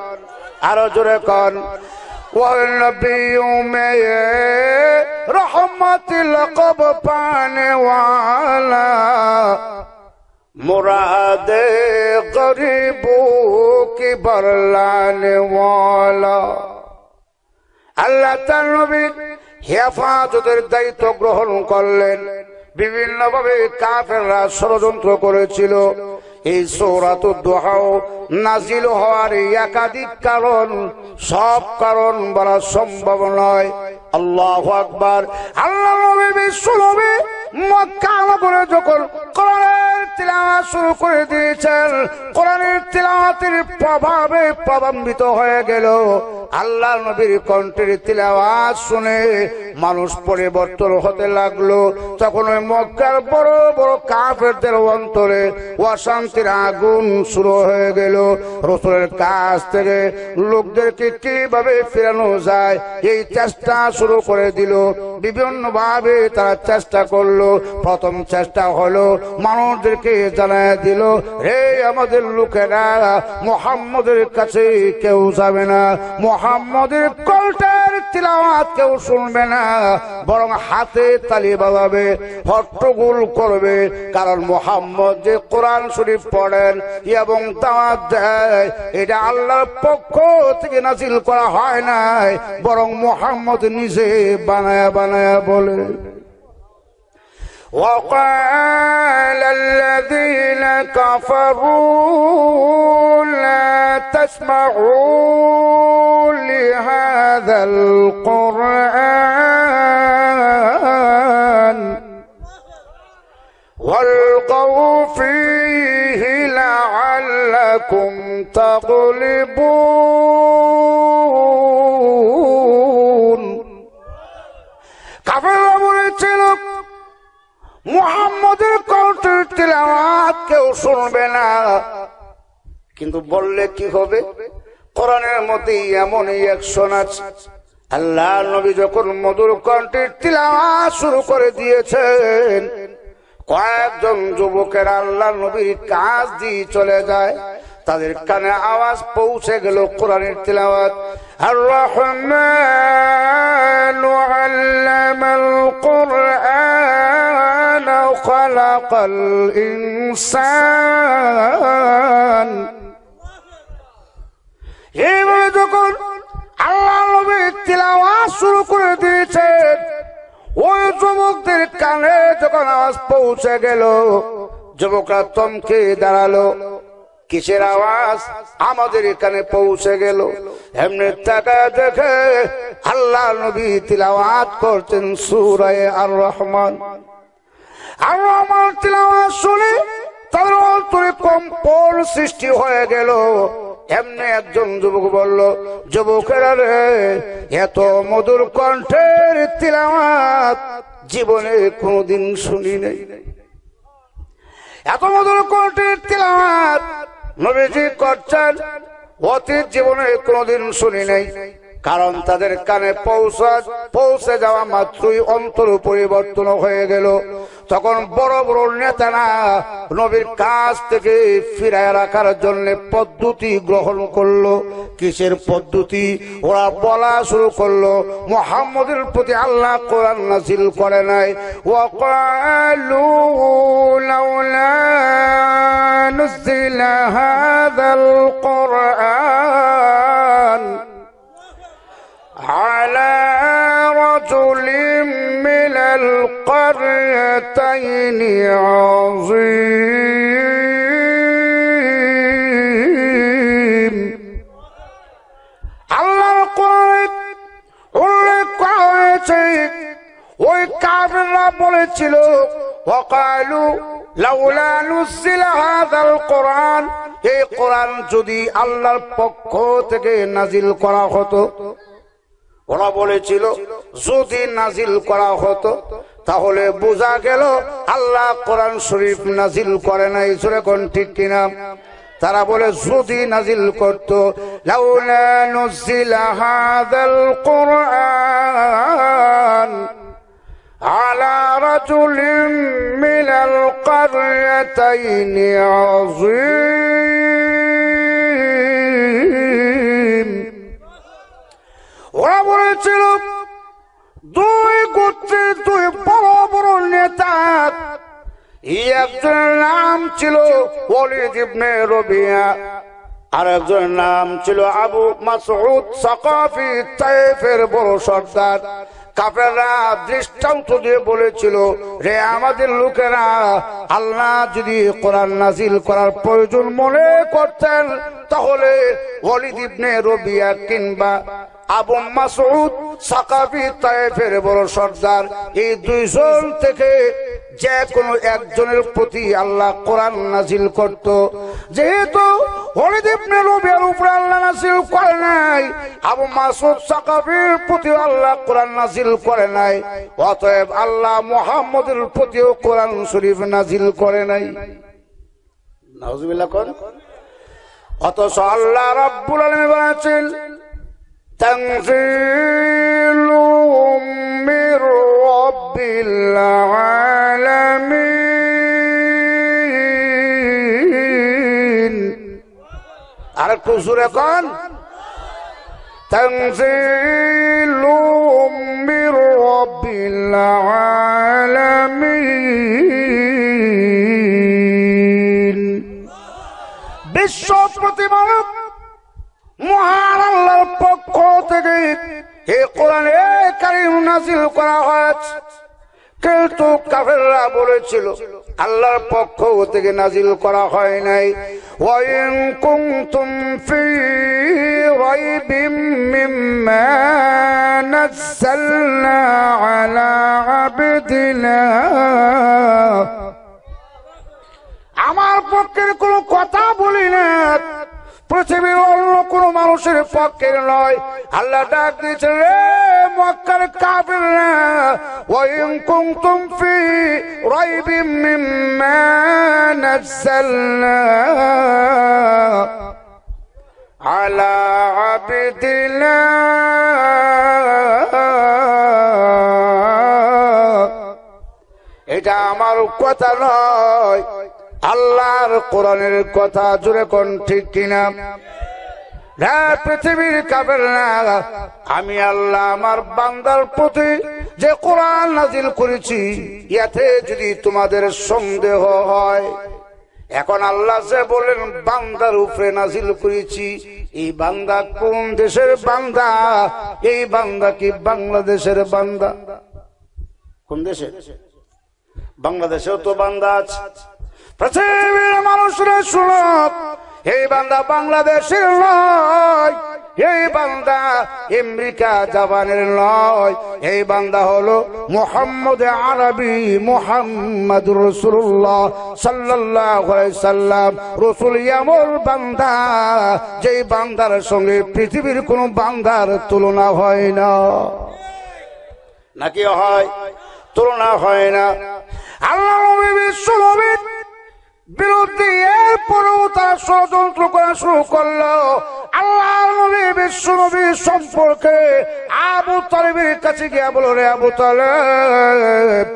আরো জোরে কন। والنبي में रहमत लक़ब पाने वाला मुराद गरीबों की बरलाने वाला। আল্লাহ তার নবীর হেফাজতের দায়িত্ব গ্রহণ করলেন। বিভিন্ন ভাবে কাফেররা ষড়যন্ত্র করেছিল। এই সূরাতুদ দুহা নাজিল হওয়ার একাধিক কারণ, সব কারণ বলা সম্ভব নয়। আল্লাহু আকবার। আল্লাহ নবী বিশ্ব নবী মক্কা নগরে যখন কোরআনের তিলাওয়াত শুরু করে দিয়েছেন, কোরআনের তিলাওয়াতের প্রভাবে প্রভাবিত হয়ে গেল। আল্লাহ নবীর কণ্ঠের তিলাওয়াত শুনে মানুষ পরিবর্তন হতে লাগলো। তখন ওই মক্কার বড় বড় কাফেরদের অন্তরে অশান্তির আগুন শুরু হয়ে গেল। রাসূলের কাছ থেকে লোকদেরকে কিভাবে ফেরানো যায় এই চেষ্টা শুরু করে দিল। বিভিন্ন ভাবে তারা চেষ্টা করলো। প্রথম চেষ্টা হলো মানুষদেরকে জানায় দিল, হে আমাদের লোকেরা, মুহাম্মদের কাছে কেউ যাবে না, মুহাম্মদের কণ্ঠের তিলাওয়াত কেউ শুনবে না, বরং হাতে তালি বাজাবে, হট্টগোল করবে। কারণ মুহাম্মদ যে কোরআন শরীফ পড়েন এবং দাওয়াত দেয়, এটা আল্লাহর পক্ষ থেকে নাজিল করা হয় নাই, বরং মুহাম্মদ নিজে বানায়া বানায়া বলে। وقال الذين كفروا لا تسمعوا لهذا القرآن والغوا فيه لعلكم تغلبون। কাফেররা বলেছিল মুহাম্মদের কণ্ঠের তিলাওয়াত কেউ শুনবে না। কিন্তু বললে কি হবে? কোরআনের মধ্যে এমনই অ্যাকশন আছে। আল্লাহ নবী যখন মধুর কণ্ঠের তিলাওয়াত শুরু করে দিয়েছেন, কয়েকজন যুবকের আল্লাহ নবীর কাজ দিয়ে চলে যায়। তাদের কানে আওয়াজ পৌঁছে গেল কোরআনের তিলাওয়াত। আর রহমানু আল্লামাল কুরআন খালাকাল ইনসান। এইভাবে যখন আল্লাহ নবী তিলাওয়াত শুরু করে দিয়েছেন, ওই যুবকদের কানে যখন আওয়াজ পৌঁছে গেল, যুবকরা থমকে দাঁড়ালো। কিসের আওয়াজ আমাদের এখানে পৌঁছে গেল। এমনি তাকায় দেখে আল্লাহ নবী তিলাওয়াত করছেন সূরা আর রহমান। আর রহমান তিলাওয়াত শুনে তাদের অন্তরে কম্পন সৃষ্টি হয়ে গেল। এমনি একজন যুবক বলল, যুবকেরা রে, এত মধুর কণ্ঠের তিলাওয়াত জীবনে কোনদিন শুনি নাই। এত মধুর কণ্ঠের তিলাওয়াত নবীজি করছেন, অতীত জীবনে কোনদিন শুনি নাই। কারণ তাদের কানে পৌঁছে যাওয়া মাত্রই অন্তর পরিবর্তন হয়ে গেল। তখন বড় বড় নেতারা নবীর কাছ থেকে ফিরায় রাখার জন্য পদ্ধতি গ্রহণ করলো। কিসের পদ্ধতি? ওরা বলা শুরু করলো, মুহাম্মদের প্রতি আল্লাহ কোরআন নাযিল করে নাই। ওয়াকালু লাউলা নুযিলা হাযাল কুরআন على رجل من القريتين عظيم। আল্লাহর কোরআনে উল্লেখ করা হয়েছে, ওই কাফেররা বলেছিল, ওয়াকালু লাউলা নুযিলা হাযাল কুরআন, এই কোরআন যদি আল্লাহর পক্ষ থেকে নাজিল করা হতো। ওরা বলেছিল যদি নাজিল করা হতো তাহলে বোঝা গেল আল্লাহ কোরআন শরীফ নাজিল করে নাই। জোরে কোন ঠিক কিনা? তারা বলে যদি নাজিল করত, লাউলা নুযিলা হাযাল কুরআন আলা রাজুলিন মিনাল কারয়াতাইনি আযীম। ওরা বলেছিল দুই গোত্রের দুই বড় বড় নেতা, একজনের নাম ছিল ওয়ালিদ ইবনে রবিয়া, আর একজনের নাম ছিল আবু মাসউদ সাকাফি, তায়েফের বড় সর্দার। কাফেররা দৃষ্টান্ত দিয়ে বলেছিল, রে আমাদের লোকেরা, আল্লাহ যদি কোরআন নাজিল করার প্রয়োজন মনে করতেন তাহলে ওয়ালিদ ইবনে রবিয়া কিংবা আবু মাসউদ সাকাফি, তায়েফের বড় সর্দার, এই দুইজন থেকে যে কোনো একজনের প্রতি আল্লাহ কোরআন নাজিল করত। যেহেতু ওয়ালিদ ইবনে রবিয়ার উপরে আল্লাহ নাজিল করে নাই, আবু মাসউদ সাকাফির প্রতি আল্লাহ কোরআন নাজিল করে নাই, অতএব আল্লাহ মুহাম্মদের প্রতিও কোরআন শরীফ নাজিল করে নাই। নাউজুবিল্লাহ কোন। অথচ আল্লাহ রাব্বুল আলামিন বলেছেন, তানজিলুম মির রাব্বিল আলামিন। আর একটু জোরে কোন, তানজিলুম মির রাব্বিল আলামিন। বিশ্ব প্রতিপালক মহান আল্লাহর পক্ষ থেকে এই কোরআনে কারীম নাযিল করা হয়েছে। কিন্তু কাফেররা বলেছিল আল্লাহর পক্ষ থেকে নাযিল করা হয় নাই। ওয়া ইন কুনতুম ফি রাইবিম মিম্মা নাযালনা আলা আবদিনা, আমার পক্ষের কোনো কথা বলি না, পৃথিবীর অন্য কোন মানুষের পক্ষের নয়। আল্লাহ ডাক দিয়েছেন, রে মক্কার কাফিররা, ওয়া ইন কুনতুম ফি রাইবিম মিম্মা নাযালনা আলা আবদিনা, এটা আমার কথা নয়, আল্লাহর কোরআনের কথা। জোরে কোন ঠিক কিনা? পৃথিবীর কাফেররা, আমি আল্লাহ আমার বান্দার প্রতি যে কোরআন নাজিল করেছি ইয়াতে যদি তোমাদের সন্দেহ হয়, এখন আল্লাহ যে বলেন বান্দার উপরে নাজিল করেছি, এই বান্দা কোন দেশের বান্দা? এই বান্দা কি বাংলাদেশের বান্দা? কোন দেশে? বাংলাদেশেও তো বান্দা আছে। পৃথিবীর মানুষরা শুনো, এই বান্দা বাংলাদেশের নয়, এই বান্দা আমেরিকা জাপানের নয়, এই বান্দা হলো মুহাম্মদ আরবি মুহাম্মাদুর রাসূলুল্লাহ সাল্লাল্লাহু আলাইহি সাল্লাম। রাসূল এমন বান্দা যেই বান্দার সঙ্গে পৃথিবীর কোন বান্দার তুলনা হয় না, নাকি হয়? তুলনা হয় না। আল্লাহ নবী বিশ্ব নবীর বিরুদ্ধে এরপরেও তারা ষড়যন্ত্র করা শুরু করলো। আল্লাহ নবী বিশ্ব নবী সম্পর্কে আবু তালেবের কাছে গিয়ে বলল, রে আবু তালেব,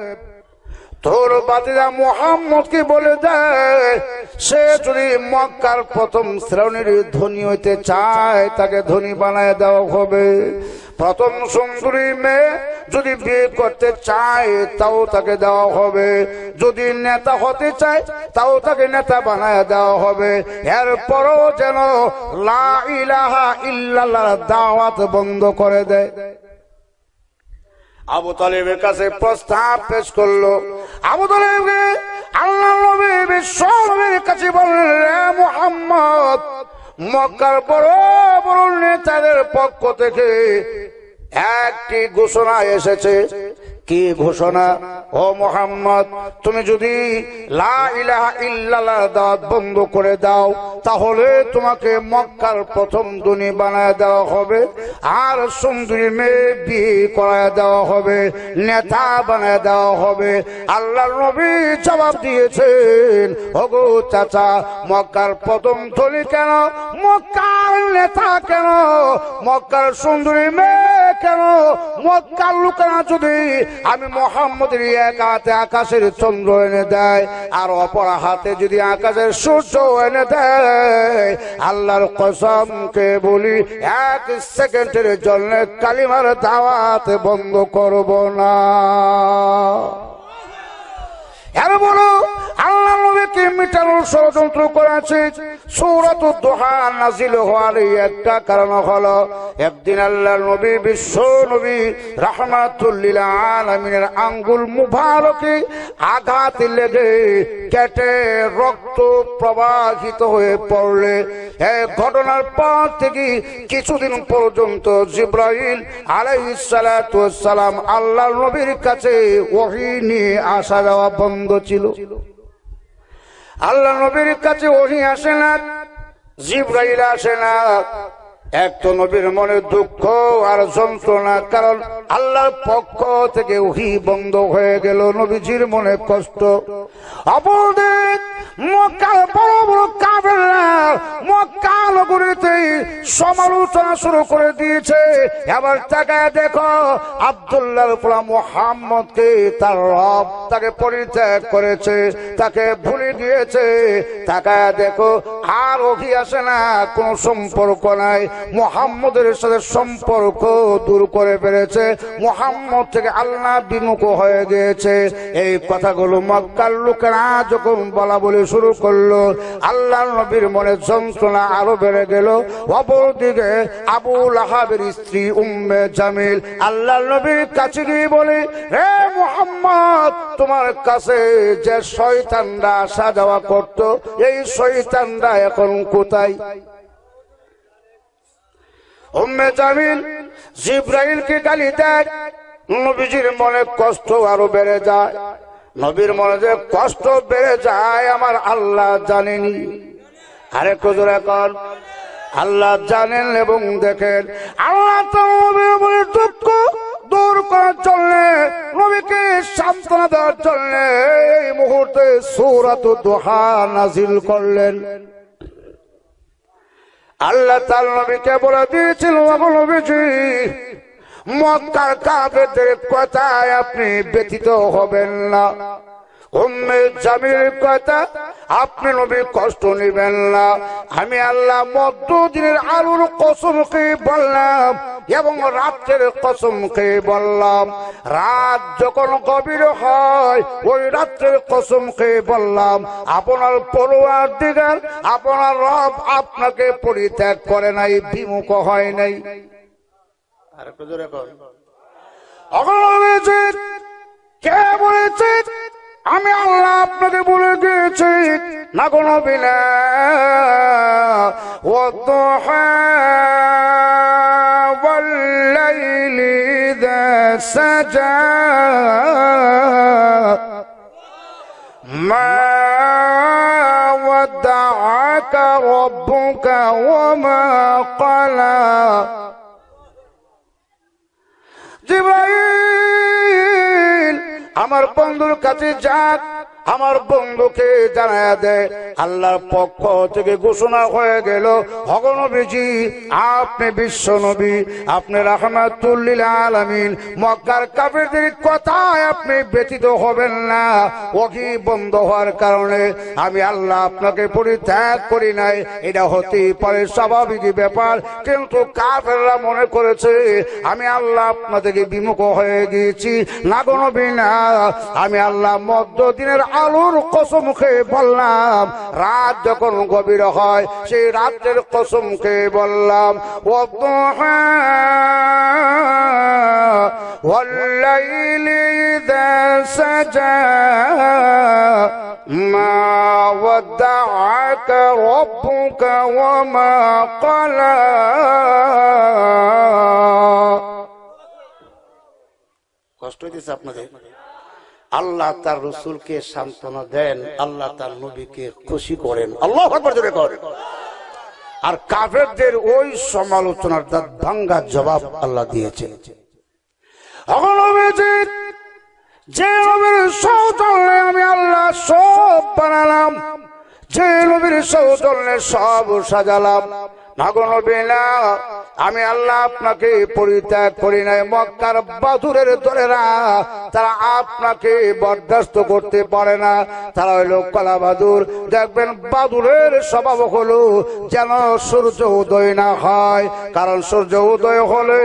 তোর বাতিজা মুহাম্মদকে বলে দেয় সে যদি মক্কার প্রথম শ্রেণীর ধনী হইতে চায় তাকে ধনী বানায় দেওয়া হবে। প্রথম সুন্দরী মেয়ে যদি বিয়ে করতে চায় তাও তাকে দেওয়া হবে। যদি নেতা হতে চায় তাও তাকে নেতা বানায় দেওয়া হবে। এরপরও যেন লা ইলাহা ইল্লাল্লাহ দাওয়াত বন্ধ করে দেয়। আবু তালেবের কাছে প্রস্তাব পেশ করলো। আবু তালেবকে আল্লাহ নবী বিশ্ব নবীর কাছে বললেন, রে মুহাম্মদ, মক্কার বড় বড় নেতাদের পক্ষ থেকে একটি ঘোষণা এসেছে। কি ঘোষণা? ও মুহাম্মদ, তুমি যদি লা ইলাহা ইল্লাল্লাহ দাওয়াত বন্ধ করে দাও তাহলে তোমাকে মক্কার প্রথম ধনী বানায় দেওয়া হবে, আর সুন্দরী মেয়ে বিয়ে করায় দেওয়া হবে, নেতা বানায় দেওয়া হবে। আল্লাহর নবী জবাব দিয়েছেন, ওগো চাচা, মক্কার প্রথম ধনী কেন, মক্কার নেতা কেন, মক্কার সুন্দরী মেয়ে কেন? মক্কার লোকেরা যদি আমি মুহাম্মদের এক হাতে আকাশের চন্দ্র এনে দেয় আর অপর হাতে যদি আকাশের সূর্য এনে দেয়, আল্লাহর কসমকে বলি 1 সেকেন্ডের জন্য কালিমার দাওয়াত বন্ধ করব না। এর বলো আল্লাহ নবীকে মিটানোর ষড়যন্ত্র করেছে। সূরাতুদ দুহা নাযিল হওয়ার একটা কারণ হলো, একদিন আল্লাহর নবী বিশ্ব নবী রাহমাতুল লিল আলামিনের আঙ্গুল মুবারকে আঘাত লেগে কেটে রক্ত প্রবাহিত হয়ে পড়লে, এই ঘটনার পর থেকে কিছুদিন পর্যন্ত জিবরাইল আলাইহিস সালাতু ওয়াস সালাম আল্লাহর নবীর কাছে ওহী নিয়ে আসা যাওয়া বন্ধ ছিল। আল্লাহ নবীর কাছে ওহী আসে না, জিবরাইল আসে না। এক তো নবীর মনে দুঃখ আর যন্ত্রণা, কারণ আল্লাহর পক্ষ থেকে ওহী বন্ধ হয়ে গেল, নবীজির মনে কষ্ট। অপরদিক মক্কার বড় বড় কাফেররা মক্কা নগরীতে সমালোচনা শুরু করে দিয়েছে। এবার তাকায় দেখো, আব্দুল্লাহর পোলা মুহাম্মদকে তার রব তাকে পরিত্যাগ করেছে, তাকে ভুলে গিয়েছে। তাকায় দেখো, আর ওহী আসে না, কোন সম্পর্ক নাই, মুহাম্মদের সাথে সম্পর্ক দূর করে ফেলেছে, মুহাম্মদ থেকে আল্লাহ বিমুখ হয়ে গিয়েছে। এই কথাগুলো মক্কার লোকেরা যখন বলা বলে শুরু করলো, আল্লাহর নবীর মনে যন্ত্রণা আরো বেড়ে গেল। অপরদিকে আবু লাহাবের স্ত্রী উম্মে জামিল আল্লাহর নবীর কাছে গিয়ে বলে, হে মুহাম্মদ, তোমার কাছে যে শয়তানরা আসা যাওয়া করত, এই শয়তানরা এখন কোথায়? উম্মে জামিল জিবরাইলকে গালি দেয়। নবীজির মনে কষ্ট আরো বেড়ে যায়। নবীর মনে যে কষ্ট বেড়ে যায় আমার আল্লাহ জানেনি। আরেকটু জোরে কর, আল্লাহ জানেন এবং দেখেন। আল্লাহ তো নবীর মনে দুঃখ দূর করার জন্য, নবীকে সান্ত্বনা দেওয়ার জন্য এই মুহূর্তে সূরাতুদ দুহা নাযিল করলেন। আল্লাহ তাআলা নবীকে বলে দিয়েছিল, ওগো নবীজি, মক্কার কাফেরদের কথায় আপনি ব্যথিত হবেন না, উম্মে জামিলের কথা আপনি নবী কষ্ট নেবেন না। আমি আল্লাহ মধ্যদিনের আলোর কসম খেয়ে বললাম এবং রাতের কসম খেয়ে বললাম, রাত যখন গভীর হয় ওই রাতের কসম খেয়ে বললাম, আপনার পরওয়ারদিগার আপনার রব আপনাকে পরিত্যাগ করে নাই, বিমুখ হয় নাই। আর একটু জোরে কর, কে বলেছে আমি আল্লাহ আপনাকে বলে গিয়েছি দিয়েছি না গো নবী না ওয়াদুহা ওয়াল্লাইলি ইযা সাজা মা ওয়াদাআকা রাব্বুকা ওয়া মা ক্বালা জিবরাইল আমার বন্ধুর কাছে যাক আমার বন্ধুকে জানায়া দেয় আল্লাহর পক্ষ থেকে ঘোষণা হয়ে গেল ওগো নবীজি আপনি বিশ্ব নবী আপনি রাহমাতুল লিল আলামিন মক্কার কাফেরদের কথায় আপনি ব্যতীত হবেন না ওহী বন্ধ হওয়ার কারণে আমি আল্লাহ আপনাকে পরিত্যাগ করি নাই এটা হতেই পারে স্বাভাবিক ব্যাপার কিন্তু কাফেররা মনে করেছে আমি আল্লাহ আপনার থেকে বিমুখ হয়ে গিয়েছি না গো নবী না আমি আল্লাহ মধ্যদিনের আলোর কসম খেয়ে বললাম রাত যখন গভীর হয় সেই রাতের কসম খেয়ে বললাম ওয়াদুহা ওয়াল্লাইলি ইযা সাজা মা ওয়াদাআকা রাব্বুকা ওয়া মা ক্বালা কষ্ট হইতেছে আপনাদের আল্লাহ তার রসুলকে সান্ত্বনা দেন আল্লাহ তার নবীকে খুশি করেন আল্লাহু আকবার জোরে করেন আর কাফেরদের ওই সমালোচনার দাঁত ভাঙ্গা জবাব আল্লাহ দিয়েছেন যে নবীর সৌজন্যে আমি আল্লাহ সব বানালাম যে নবীর সৌজন্যে সব সাজালাম আমি আল্লাহ আপনাকে পরিত্যাগ করি নাই মক্কার বাদুরের দলেরা তারা আপনাকে বরদাস্ত করতে পারে না তারা হইল কলা বাদুর দেখবেন বাদুরের স্বভাব হলো যেন সূর্য উদয় না হয় কারণ সূর্য উদয় হলে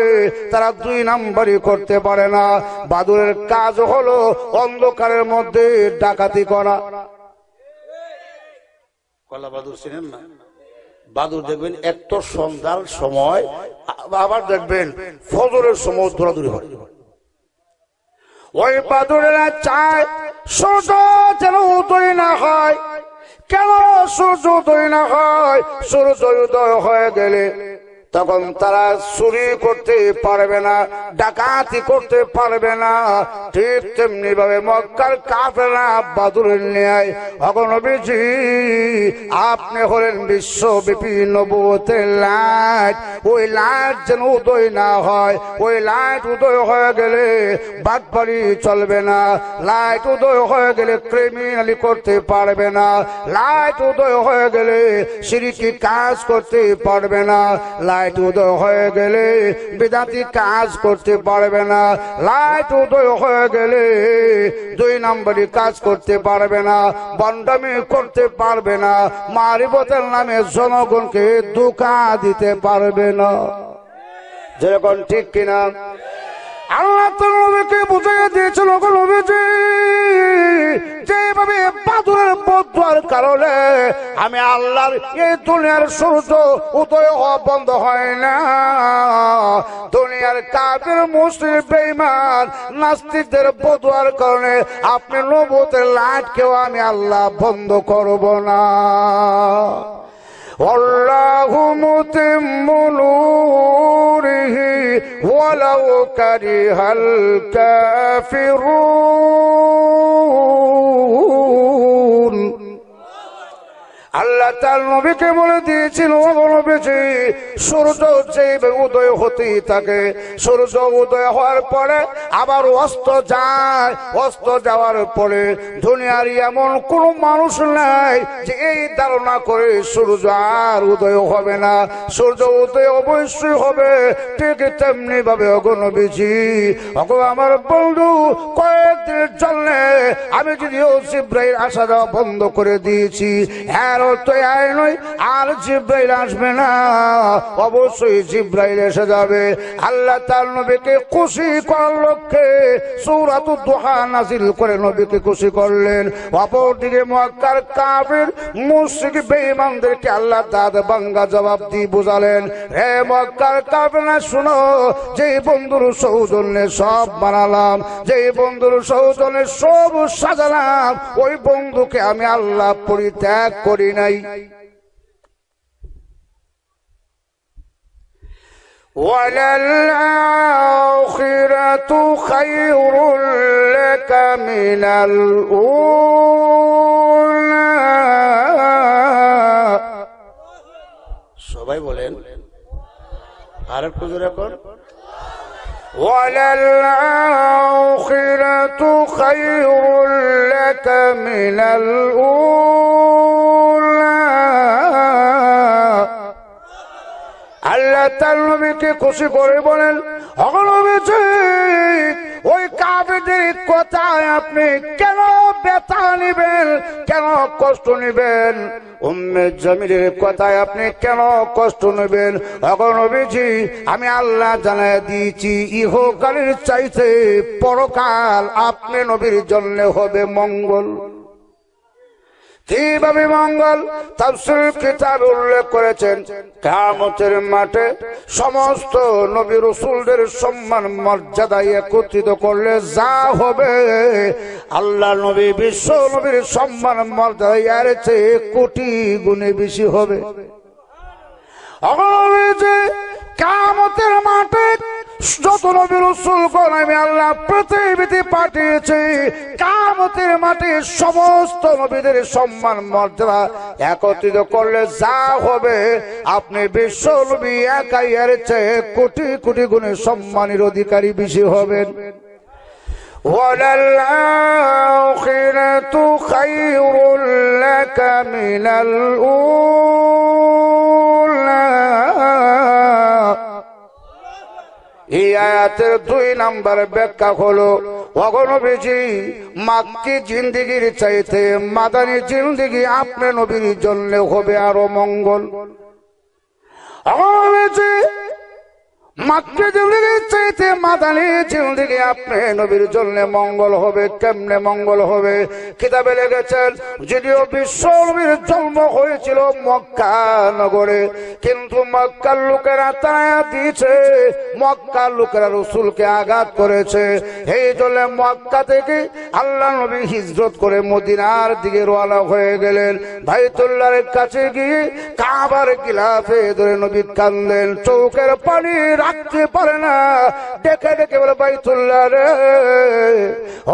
তারা 2 নাম্বারই করতে পারে না বাদুরের কাজ হলো অন্ধকারের মধ্যে ডাকাতি করা কলা বাদুর চিনেন না বাদুর দেখবেন এত সন্ধ্যার সময় আবার দেখবেন ফজরের সময় দৌড়াদৌড়ি হয় ওই বাদুরেরা চায় সূর্য যেন উদয় না হয় কেন সূর্য উদয় না হয় সূর্য উদয় হয়ে গেলে তখন তারা চুরি করতে পারবে না ডাকাতি করতে পারবে না ঠিক তেমনি ভাবে মক্কার কাফেররা বাদুরের ন্যায় ওগো নবীজি আপনি হলেন বিশ্বব্যাপী নবুয়তের লাইট ওই লাইট যেন উদয় না হয় ওই লাইট উদয় হয়ে গেলে বাটপারি চলবে না লাইট উদয় হয়ে গেলে ক্রিমিনালি করতে পারবে না লাইট উদয় হয়ে গেলে শিরকি কাজ করতে পারবে না লাইট উদয় হয়ে গেলে বিদাতি কাজ করতে পারবে না লাইট উদয় হয়ে গেলে 2 নাম্বারি কাজ করতে পারবে না বন্ডামি করতে পারবে না মারিবতের নামে জনগণকে ধোঁকা দিতে পারবে না যেরকম ঠিক কিনা আল্লাহ তার নবীকে বুঝিয়ে দিয়েছিল নবীজি যেভাবে বাদুরের বদুয়ার কারণে আমি আল্লাহর এই দুনিয়ার সূর্য উদয় হওয়া বন্ধ হয় না দুনিয়ার কাফের মুশরিক বেঈমান নাস্তিকদের বদুয়ার কারণে আপনি নবুয়তের লাইটকেও আমি আল্লাহ বন্ধ করব না আল্লাহু মুতিম্মু নূরিহি ওয়ালাউ কারিহাল কাফিরুন আল্লাহ তার নবীকে বলে দিয়েছিল নবীজি সূর্য যেভাবে উদয় হতেই থাকে সূর্য উদয় হওয়ার পরে আবার অস্ত যায় অস্ত যাওয়ার পরে দুনিয়ার এমন কোন মানুষ নাই যে এই ধারণা করে সূর্য আর উদয় হবে না সূর্য উদয় অবশ্যই হবে ঠিক তেমনি ভাবে ওগো নবীজি ওগো আমার বন্ধু কয়েকদিনের জন্য আমি যদিও জিবরাইল আসা যাওয়া বন্ধ করে দিয়েছি আর জিবরাইল আসবে না অবশ্যই জিবরাইল এসে যাবে আল্লাহ তার নবীকে খুশি করার লক্ষ্যে সূরাতুদ দুহা নাযিল করে নবীকে খুশি করলেন অপরদিকে মক্কার কাফির মুশরিক বেঈমানদেরকে আল্লাহ দাদ ভাঙ্গা জবাব দিয়ে বুঝালেন হে মক্কার কাফিররা শুনো যে বন্ধুর সৌজন্যে সব বানালাম যে বন্ধুর সৌজন্যে সব সাজালাম ওই বন্ধুকে আমি আল্লাহ পরিত্যাগ করি নাই। ওয়ালাল-আখিরাতু খায়রুল লাকা মিনাল উলা।
সবাই বলেন আর একটু জোরে কর।
ওয়ালাল-আখিরাতু খায়রুল লাকা মিনাল উলা। আল্লাহ তার নবীকে খুশি করে বলেন, নবীজি ওই কাফেরদের কথায় আপনি কেন ব্যথা নিবেন, কেন কষ্ট নিবেন? উম্মে জামিলের কথায় আপনি কেন কষ্ট নেবেন? নবীজি আমি আল্লাহ জানায় দিয়েছি ইহকালের চাইতে পরকাল আপনি নবীর জন্য হবে মঙ্গল। কিভাবে মঙ্গল? তাফসীর কিতাবে উল্লেখ করেছেন কিয়ামতের মাঠে সমস্ত নবী রাসূলদের সম্মান মর্যাদা একত্রিত করলে যা হবে, আল্লাহ নবী বিশ্ব নবীর সম্মান মর্যাদা এর চেয়ে কোটি গুণে বেশি হবে। কিয়ামতের মাঠে যত নবী রাসূলগণ আমি আল্লাহ পৃথিবীতে পাঠিয়েছি, কিয়ামতের মাঠে সমস্ত নবীদের সম্মান মর্যাদা একত্রিত করলে যা হবে, আপনি বিশ্ব নবী একাই এর চেয়ে কোটি কোটি গুণে সম্মানের অধিকারী বেশি হবেন। ওয়ালাল-আখিরাতু খায়রুল লাকা মিনাল উলা। এই আয়াতের 2 নম্বর ব্যাখ্যা হলো, নবীজি মাক্কি জিন্দেগির চাইতে মাদানী জিন্দেগি আপনি নবীর জন্য হবে আরো মঙ্গল। নবীজি মাক্কি জিন্দেগির চাইতে মাদানী জিন্দেগি আপনি নবীর জন্য মঙ্গল হবে। কেমনে মঙ্গল হবে? কিতাবে লিখেছেন যদিও বিশ্ব নবীর জন্ম হয়েছিল মক্কা নগরে, কিন্তু মক্কার লোকেরা তাড়া দিয়েছে, মক্কার লোকেরা রাসূলকে আঘাত করেছে। এই জন্য মক্কা থেকে আল্লাহ নবী হিজরত করে মদিনার দিকে রওনা হয়ে গেলেন। বাইতুল্লাহর কাছে গিয়ে কাবার গিলাফে ধরে নবী কাঁদলেন, চোখের পানি রাখতে পারে না, ডেকে ডেকে বলে বাইতুল্লাহ রে,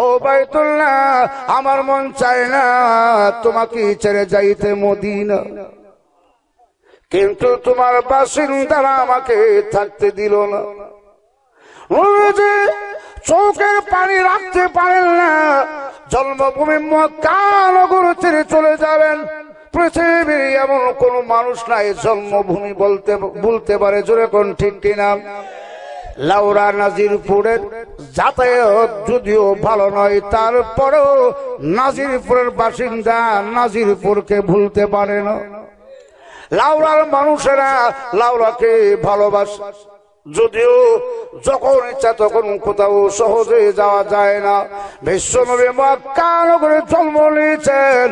ও বাইতুল্লাহ আমার মন চায় না তোমাকে ছেড়ে যাইতে মদিনা, কিন্তু তোমার বাসিন্দারা আমাকে থাকতে দিল না। চোখের পানি রাখতে পারেন না, জন্মভূমি মক্কা নগর ছেড়ে চলে যাবেন। পৃথিবীর এমন কোন মানুষ নাই জন্মভূমি বলতে পারে, জোরে কোন ঠিক কিনা? লাউরা নাজিরপুরের যাতায়াত যদিও ভালো নয়, তারপরেও নাজিরপুরের বাসিন্দা নাজিরপুরকে ভুলতে পারে না। লাউরার মানুষেরা লাউরাকে ভালোবাসে, যদিও যখন ইচ্ছা তখন কোথাও সহজে যাওয়া যায় না। বিশ্বনবী মক্কা নগরে জন্ম নিয়েছেন,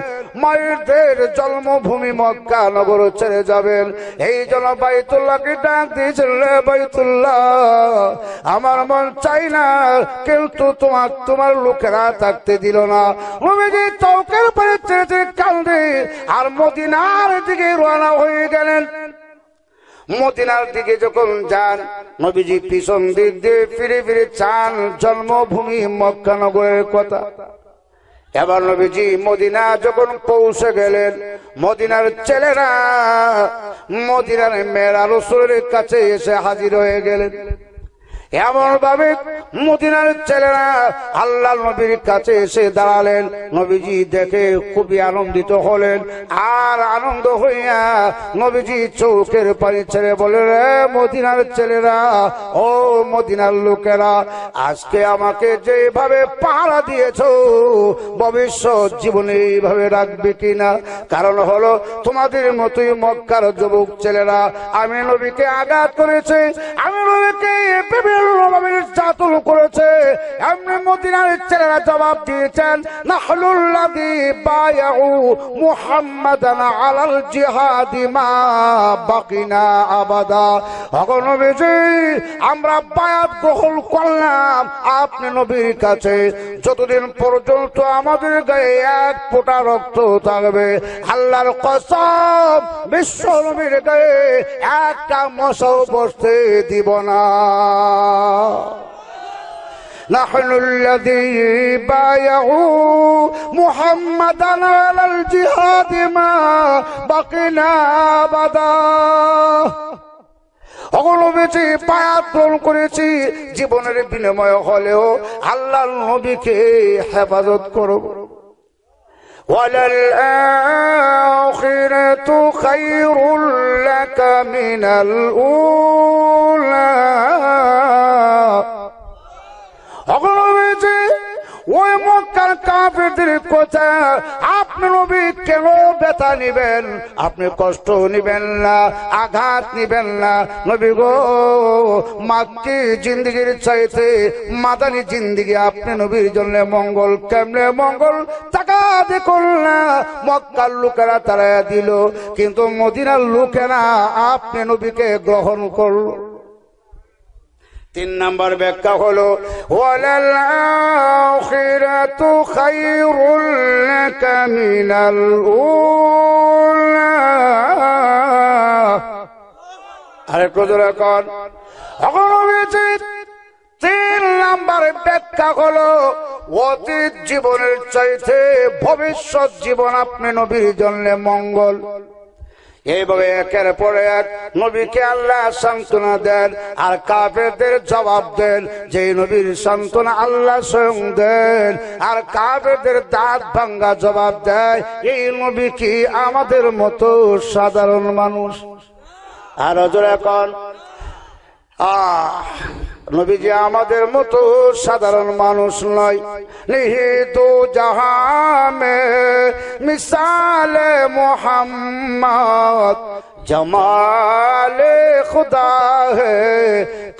মায়েরদের জন্মভূমি মক্কা নগর ছেড়ে যাবেন। এই জন্য বাইতুল্লাহকে ডাক দিয়েছেন, বাইতুল্লাহ আমার মন চাই না, কিন্তু তোমার লোকেরা থাকতে দিল না। নবীজি চৌকের পরে ছেড়ে ছেড়ে কান্দে আর মদিনার দিকে রওনা হয়ে গেলেন। মদিনার দিকে যখন যান, নবীজি পিছন দিক দিয়ে ফিরে ফিরে চান জন্মভূমি মক্কা নগরের কথা। এবার নবীজি মদিনা যখন পৌঁছে গেলেন, মদিনার ছেলেরা মদিনার মেয়েরা রাসূলের কাছে এসে হাজির হয়ে গেলেন। এমন ভাবে মদিনার ছেলেরা আল্লাহ নবীর কাছে এসে দাঁড়ালেন। নবীজি দেখে খুবই আনন্দিত হলেন, আর আনন্দ হইয়া নবীজি চোখের পানি ছেড়ে বলে, রে মদিনার ছেলেরা, ও মদিনার লোকেরা, আজকে আমাকে যেভাবে পাহারা দিয়েছ ভবিষ্যৎ জীবনে এইভাবে রাখবে কিনা? কারণ হলো তোমাদের মতোই মক্কার যুবক ছেলেরা আমি নবীকে আঘাত করেছে, আমি নবীকে নির্যাতন করেছে। এমনি মদিনার ছেলেরা জবাব দিয়েছেন, নাহনুল্লাযী বায়াউ মুহাম্মাদান আলাল জিহাদি মা বাকিনা আবাদা। নবীজি আমরা বায়াত গ্রহণ করলাম আপনি নবীর কাছে যতদিন পর্যন্ত আমাদের গায়ে এক ফোঁটা রক্ত থাকবে আল্লাহর কসম বিশ্ব নবীর গায়ে একটা মশাও বসতে দিব না। نحن الذي بايعوا محمدا على الجهاد ما بقينا أبدا অগণবেচে বায়াত গ্রহণ করেছি জীবনের বিনিময় হলেও আল্লাহর নবীকে হেফাজত করব। ওয়ালাল আখিরাতু খায়রুল লাকা মিনাল উলা অগণবেচে ওই মক্কার কাফেরদের কথা আপনি নবী কেন ব্যথা নিবেন, আপনি কষ্ট নিবেন না, আঘাত নিবেন না। নবী গো মাক্কি জিন্দেগির চাইতে মাদানী জিন্দেগি আপনি নবীর জন্য মঙ্গল। কেমনে মঙ্গল? টাকা দেখুন না, মক্কার লোকেরা তারা দিল, কিন্তু মদিনার লোকেরা আপনি নবীকে গ্রহণ করল। 3 নম্বর ব্যাখ্যা হলো ওয়ালাল আখিরাতু খায়রুল লাকা মিনাল উলা। আরে প্রজরা কোন অগণবিতে 3 নম্বর ব্যাখ্যা হলো অতীত জীবনের চাইতে ভবিষ্যৎ জীবন আপনি নবীর জন্য মঙ্গল। এইভাবে একের পর এক নবীকে আল্লাহ সান্ত্বনা দেন আর কাফেরদের জবাব দেন। যে নবীর সান্ত্বনা আল্লাহ স্বয়ং দেন আর কাফেরদের দাঁত ভাঙ্গা জবাব দেয়, এই নবী কি আমাদের মতো সাধারণ মানুষ? আর হযরত এখন নবীজি আমাদের মতো সাধারণ মানুষ নয়। নিহিতু জাহামে মিসালে মোহাম্মদ জমালে খুদা হে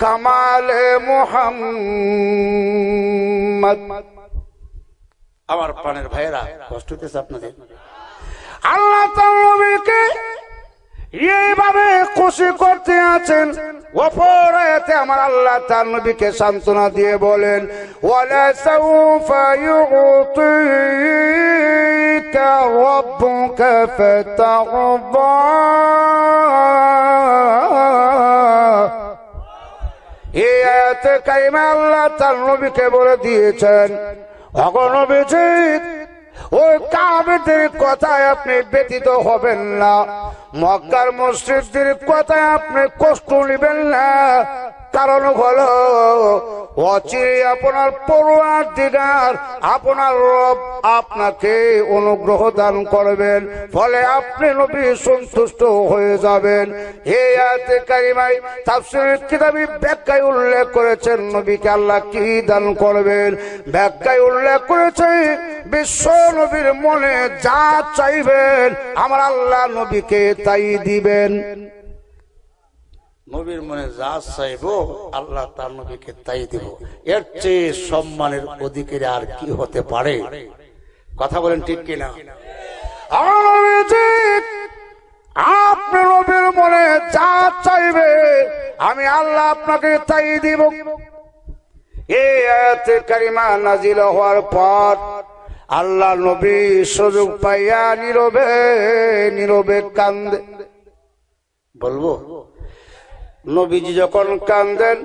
কামালে মোহাম্মদ। আমার প্রাণের ভাইয়েরা, কষ্ট হতেছে আপনাদের? আল্লাহ তাআলা নবীকে এইভাবে খুশি করতে আছেন। অপর আয়াতে আমার আল্লাহ তার নবীকে সান্ত্বনা দিয়ে বলেন ওয়ালা সাউফা ইউতিকা রাব্বুকা ফাতারদা। এই আয়াতে কারিমা আল্লাহ তার নবীকে বলে দিয়েছেন, ওগো নবীজি ওই কাফেরদের কথায় আপনি ব্যতীত হবেন না, মক্কার মুশরিকদের কথায় আপনি কষ্ট নেবেন না। কারণ হলো অচিরে আপনার পরওয়ারদিগার আপনার রব আপনাকে অনুগ্রহ দান করবেন, ফলে আপনি নবী সন্তুষ্ট হয়ে যাবেন। এই আয়াতে কারিমায় তাফসীরের কিতাবে ব্যাখ্যায় উল্লেখ করেছেন নবীকে আল্লাহ কি দান করবেন। ব্যাখ্যায় উল্লেখ করেছে বিশ্ব নবীর মনে যা চাইবেন আমার আল্লাহ নবীকে তাই দিবেন। নবীর মনে যা চাইব আল্লাহ তার নবীকে তাই দিব। এর চেয়ে সম্মানের অধিকারী আর কি হতে পারে? কথা বলেন ঠিক কিনা? আপনি নবীর মনে যা চাইবে আমি আল্লাহ আপনাকে তাই দিব। এই আয়াতে কারিমা নাজিল হওয়ার পর আল্লাহ নবী সুযোগ পাইয়া নীরবে নীরবে কান্দে। বলবো নবীজি যখন কান্দেন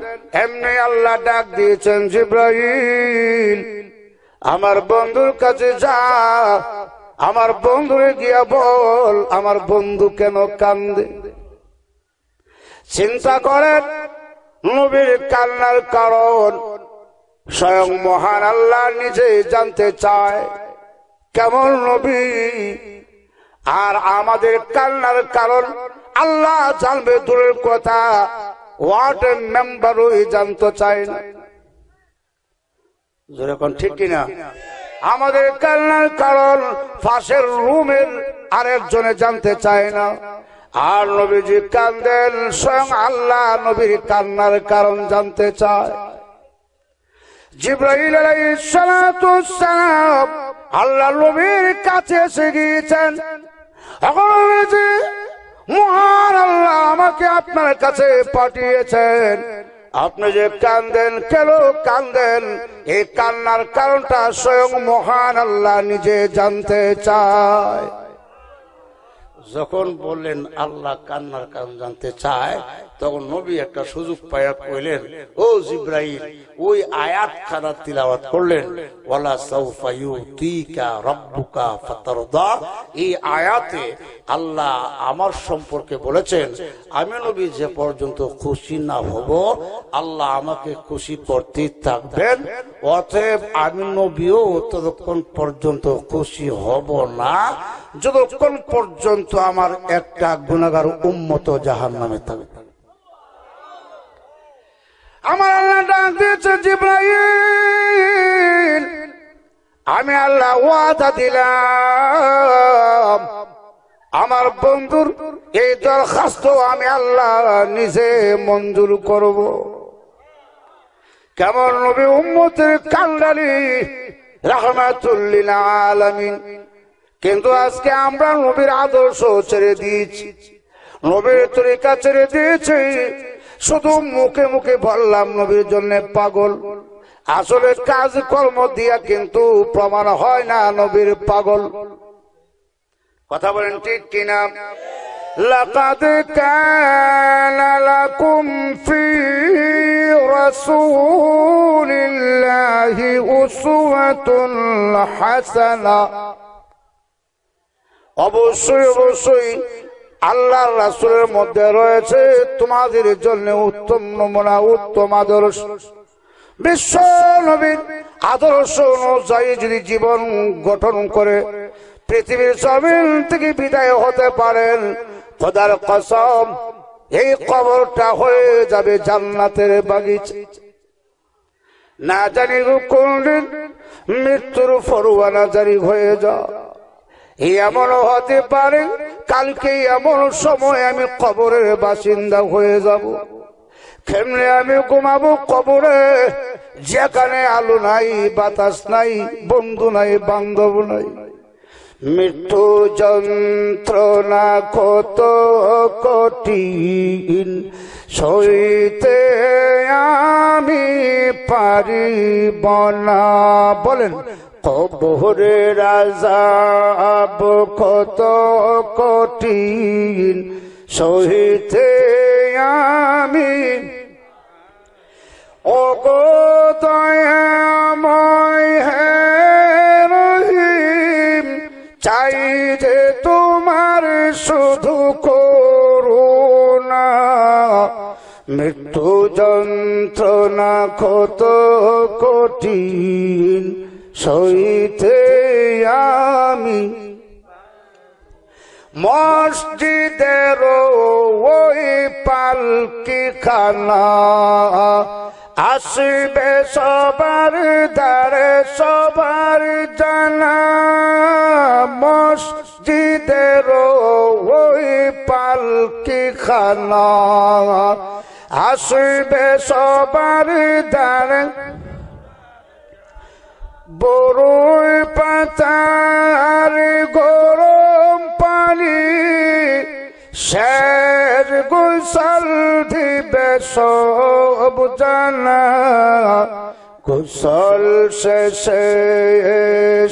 এমনি আল্লাহ ডাক দিয়েছেন জিবরাইল আমার বন্ধুর কাছে যা, আমার বন্ধুরে গিয়া বল আমার বন্ধু কেন কান্দে। চিন্তা করেন নবীর কান্নার কারণ স্বয়ং মহান আল্লাহ নিজে জানতে চায় কেমন নবী, আর আমাদের কান্নার কারণ আল্লাহ জানবে দূরের কথা ওয়ার্ড মেম্বারও জানতে চায় না। যেরকম ঠিক কিনা? আমাদের কান্নার কারণ পাশের রুমের আরেকজনে জানতে চায় না। আর নবীজি কান্দেন স্বয়ং আল্লাহ নবীর কান্নার কারণ জানতে চায়। জিবরাইল আলাইহিস সালাতু ওয়াস সালাম আল্লাহ নবীর কাছে এসে গিয়েছেন। এখন নবীজি মহান আল্লাহ আমাকে আপনার কাছে পাঠিয়েছেন, আপনি যে কান্দেন, কেন কান্দেন? এই কান্নার কারণটা স্বয়ং মহান আল্লাহ নিজে জানতে চায়। যখন বললেন আল্লাহ কান্নার কারণ জানতে চায়, তখন নবী একটা সুযোগ পাইয়া কইলেন, ও জিব্রাইল, ওই আয়াত খানা তিলাওয়াত করলেন, ওয়ালা সাউফা ইউতিকা রাব্বুকা ফাতারদা। এই আয়াতে আল্লাহ আমার সম্পর্কে বলেছেন, আমি নবী যে পর্যন্ত খুশি না হব, আল্লাহ আমাকে খুশি করতে থাকবেন। অতএব আমি নবীও ততক্ষণ পর্যন্ত খুশি হব না যতক্ষণ পর্যন্ত আমার একটা গুনাহগার উম্মত জাহান্নামে থাকবে। আমার আল্লাহ ডাক দিয়েছে, জিবরাইল, আমি আল্লাহ ওয়াদা দিলাম আমার বন্ধুর এই দরখাস্ত আমি আল্লাহ নিজে মঞ্জুর করব। কেমন নবী উম্মতের কান্ডারি রাহমাতুল লিল আলামিন। কিন্তু আজকে আমরা নবীর আদর্শ ছেড়ে দিয়েছি, নবীর তরিকা ছেড়ে দিয়েছি। শুধু মুখে মুখে বললাম নবীর জন্য পাগল, আসলে কাজ কর্ম দিয়া কিন্তু প্রমাণ হয় না নবীর পাগল। কথা বলেন ঠিক কিনা? লাকাদ কানা লাকুম ফি রাসূলিল্লাহি উসওয়াতুন হাসানা। অবশ্যই অবশ্যই আল্লাহর রাসূলের মধ্যে রয়েছে তোমাদের জন্য উত্তম নমুনা, উত্তম আদর্শ। বিশ্ব নবীর আদর্শ অনুযায়ী যদি জীবন গঠন করে পৃথিবীর জমিন থেকে বিদায় হতে পারেন, খোদার কসম এই কবরটা হয়ে যাবে জান্নাতের বাগিচা। না জানি কোনদিন মৃত্যুর ফরওয়ানা জারি হয়ে যা, এমন হতে পারে কালকে এমন সময় আমি কবরের বাসিন্দা হয়ে যাব। কেমনে আমি ঘুমাবো কবরে, যেখানে আলো নাই, বাতাস নাই, বন্ধু নাই, বান্ধব নাই। মৃত্যু যন্ত্রণা কত কঠিন, সইতে আমি পারিব না। বলেন, কবরের আযাব কত কঠিন, সইতে আমি। ও গো দয়াময় হে রহিম, চাই যে তোমার শুধু করুণা। মৃত্যু যন্ত্রণা কত কঠিন, সইতে আমি। মসজিদের ওই পালকি খানা আসবে সবার দ্বারে সবার জানা। মসজিদের ওই পালকি খানা আসবে সবার দ্বারে। বড়ই পাতার গরম পানি শের গোসল দিবে সব জানা। গোসল শেষে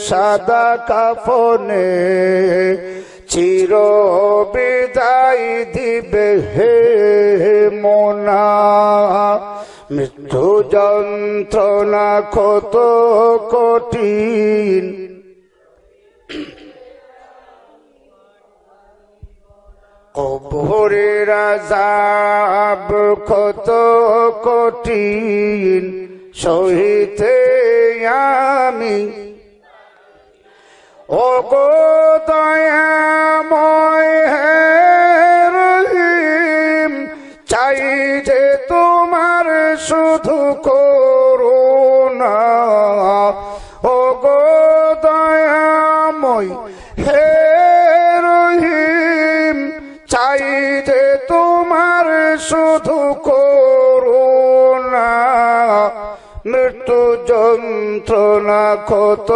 সাদা কাফনে চির বিদায় দিবে হে মোনা। মৃত্যু যন্ত্রণা কত কঠিন, কবরের আযাব কত কঠিন, সইতে আমি। ও গো দয়াময় হে রহিম, চাই যে তোমার শুধু করুণা। ও গো দয়াময় হে রহিম, চাই যে তোমার শুধু করুণা। মৃত্যু যন্ত্রণা কত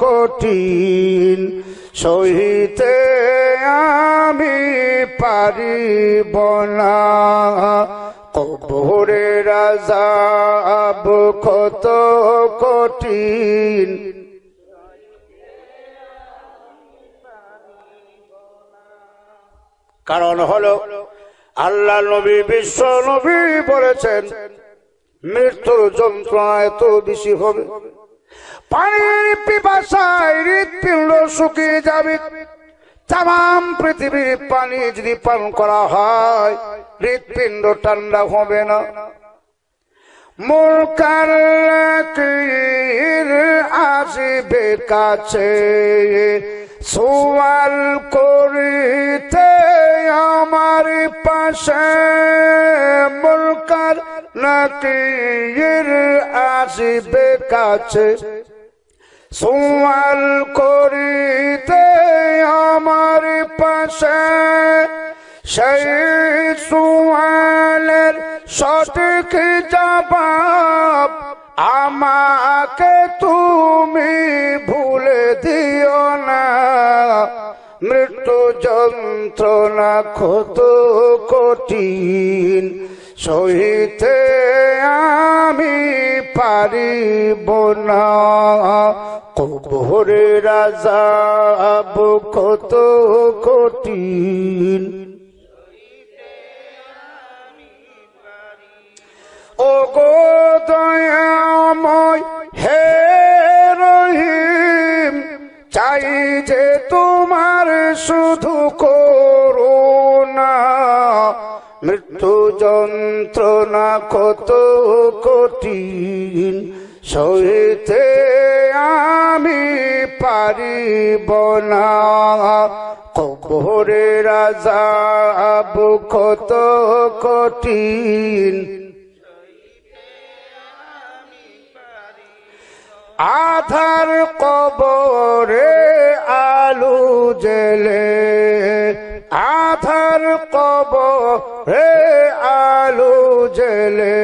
কঠিন, সইতে আমি পারিব না। কবরের আযাব কত কঠিন, কারণ হলো আল্লাহ নবী বিশ্ব নবী বলেছেন মৃত্যুর যন্ত্রণা এত বেশি হবে, পানির পিপাসায় হৃৎপিণ্ড শুকিয়ে যাবে। তাম পৃথিবীর পানি যদি পান করা হয় হৃৎপিণ্ড ঠান্ডা হবে না। মুনকার নাকির আসিবে কাছে সওয়াল করিতে আমার পাশে, মুনকার নাকির আসিবে কাছে সওয়াল করিতে আমার পাশে, সেই সওয়ালের সঠিক জবাব আমাকে তুমি ভুলে দিও না। মৃত্যু যন্ত্রণা কত কঠিন, সহিতে আমি পারিব না। কবরের আযাব কত কঠিন, ও গো দয়াময় হে রহিম, চাই যে তোমার শুধু করুণা। মৃত্যু যন্ত্রণা কত কঠিন, সহিতে আমি পারিব না। কবরের আযাব কত কঠিন, আধার কবরে আলু জেলে, আধার কবরে আলু জেলে,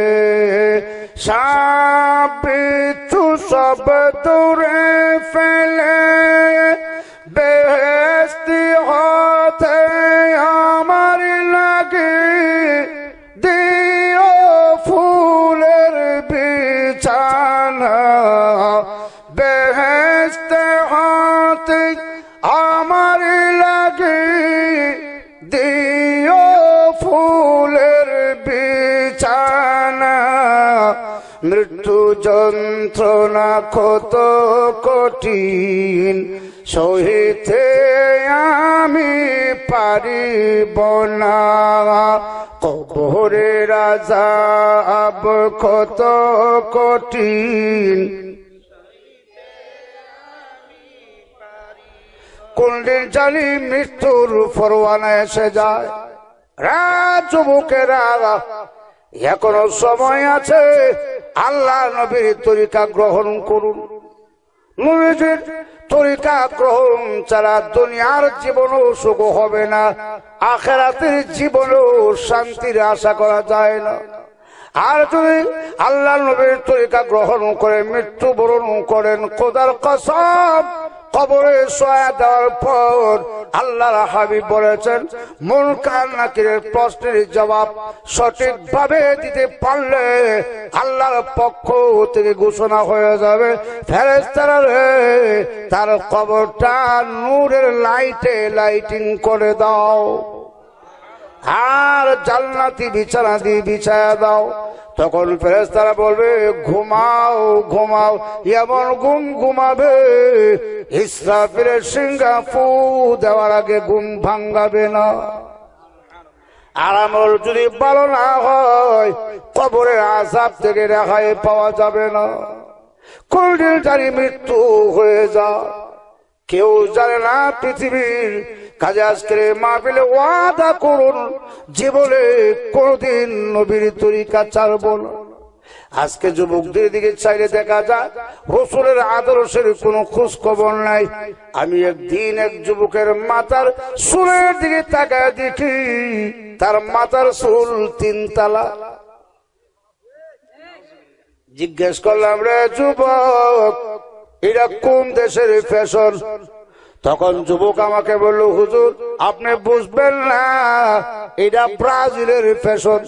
সাপ বিচ্ছু সব দূরে ফেলে, বেহেশতি হতে আমার লাগে দিও ফুলের বিছানা। বেহেশতে হতে আমার লাগে দিও ফুলের বিছানা। মৃত্যু যন্ত্রণা কত কঠিন, সহিতে আমি পারিব না। কবরের আযাব কত কঠিন, কোনদিন জানি মৃত্যুর পরোয়ানা এসে যায়। যুবকেরা এখনো সময় আছে, আল্লাহ নবীর তরিকা গ্রহণ করুন। নবীর তরিকা গ্রহণ ছাড়া দুনিয়ার জীবনও সুখ হবে না, আখিরাতের জীবনও শান্তির আশা করা যায় না। আর যদি আল্লাহ নবীর তরিকা গ্রহণ করে মৃত্যুবরণ করেন, খোদার কসম কবরে শোয়া দেওয়ার পর আল্লাহর হাবিব বলেছেন মুনকার নাকিরের প্রশ্নের জবাব সঠিকভাবে দিতে পারলে আল্লাহর পক্ষ থেকে ঘোষণা হয়ে যাবে, ফেরেশতারা রে তার কবরটা নূরের লাইটে লাইটিং করে দাও, আর জান্নাতি বিছানা দিয়ে বিছায়া দাও। তখন ফেরেশতারা বলবে ঘুমাও ঘুমাও, এমন ঘুম ঘুমাবে ইসরাফিলের সিংহা ফু দেওয়ার আগে ঘুম ভাঙাবে না। আর আমল যদি ভালো না হয় কবরের আযাব থেকে রেহাই পাওয়া যাবে না। কোনদিন জানি মৃত্যু হয়ে যায় কেউ জানে না পৃথিবীর কাজে। আজকের মাহফিলে ওয়াদা করুন জীবনে কোনদিন নবীর তরিকা ছাড়ব না। আজকে যুবকদের দিকে চাইলে দেখা যায় রাসূলের আদর্শের কোনো খোঁজ খবর নাই। আমি একদিন এক যুবকের মাথার চুলের দিকে তাকায় দেখি তার মাথার চুল 3 তালা। জিজ্ঞেস করলাম, রে যুবক এটা কোন দেশের ফ্যাশন? তখন যুবক আমাকে বলল, হুজুর আপনি বুঝবেন না, এটা ব্রাজিলের ফ্যাশন।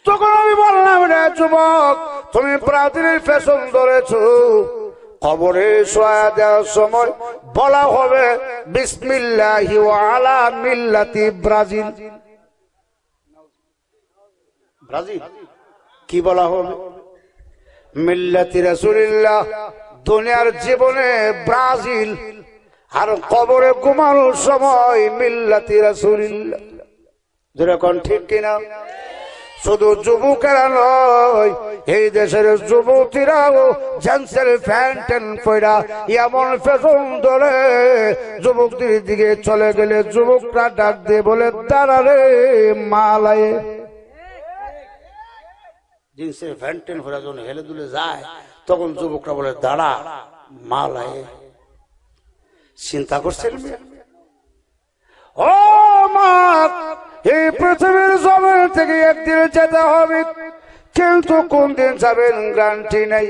তখন আমি বললাম, রে যুবক, তুমি ব্রাজিলের ফ্যাশন ধরেছ। কবরে শোয়া দেওয়ার সময় বলা হবে বিসমিল্লাহি ওয়া আলা মিল্লাতি ব্রাজিল। ব্রাজিল কি বলা হবে? মিল্লাতি রাসূলিল্লাহ। দুনিয়ার জীবনে ব্রাজিল, আর কবরে ঘুমানোর সময় মিল্লাতি রাসূলিল্লাহ। যেরকম ঠিক কিনা? শুধু যুবকেরা নয়, এই দেশের যুবতীরাও জিন্সের প্যান্ট পরা এমন ফ্যাশন ধরে যুবকদের দিকে চলে গেলে যুবকরা ডাক দিয়ে বলে, দাঁড়া রে মালায়ে। জিন্সের প্যান্ট পরা যখন হেলে দুলে যায়, তখন যুবকরা বলে, দাঁড়া মালায়ে। চিন্তা করছেন? ও মা, এই পৃথিবীর জমিন থেকে একদিন যেতে হবে, কিন্তু কোন দিন যাবেন গ্যারান্টি নাই।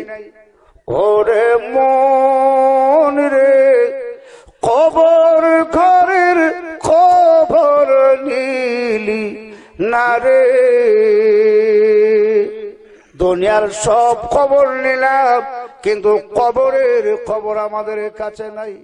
ওরে মন রে, কবর ঘরের খবর নিলি না রে। দুনিয়ার সব খবর নিলাম, কিন্তু কবরের খবর আমাদের কাছে নাই।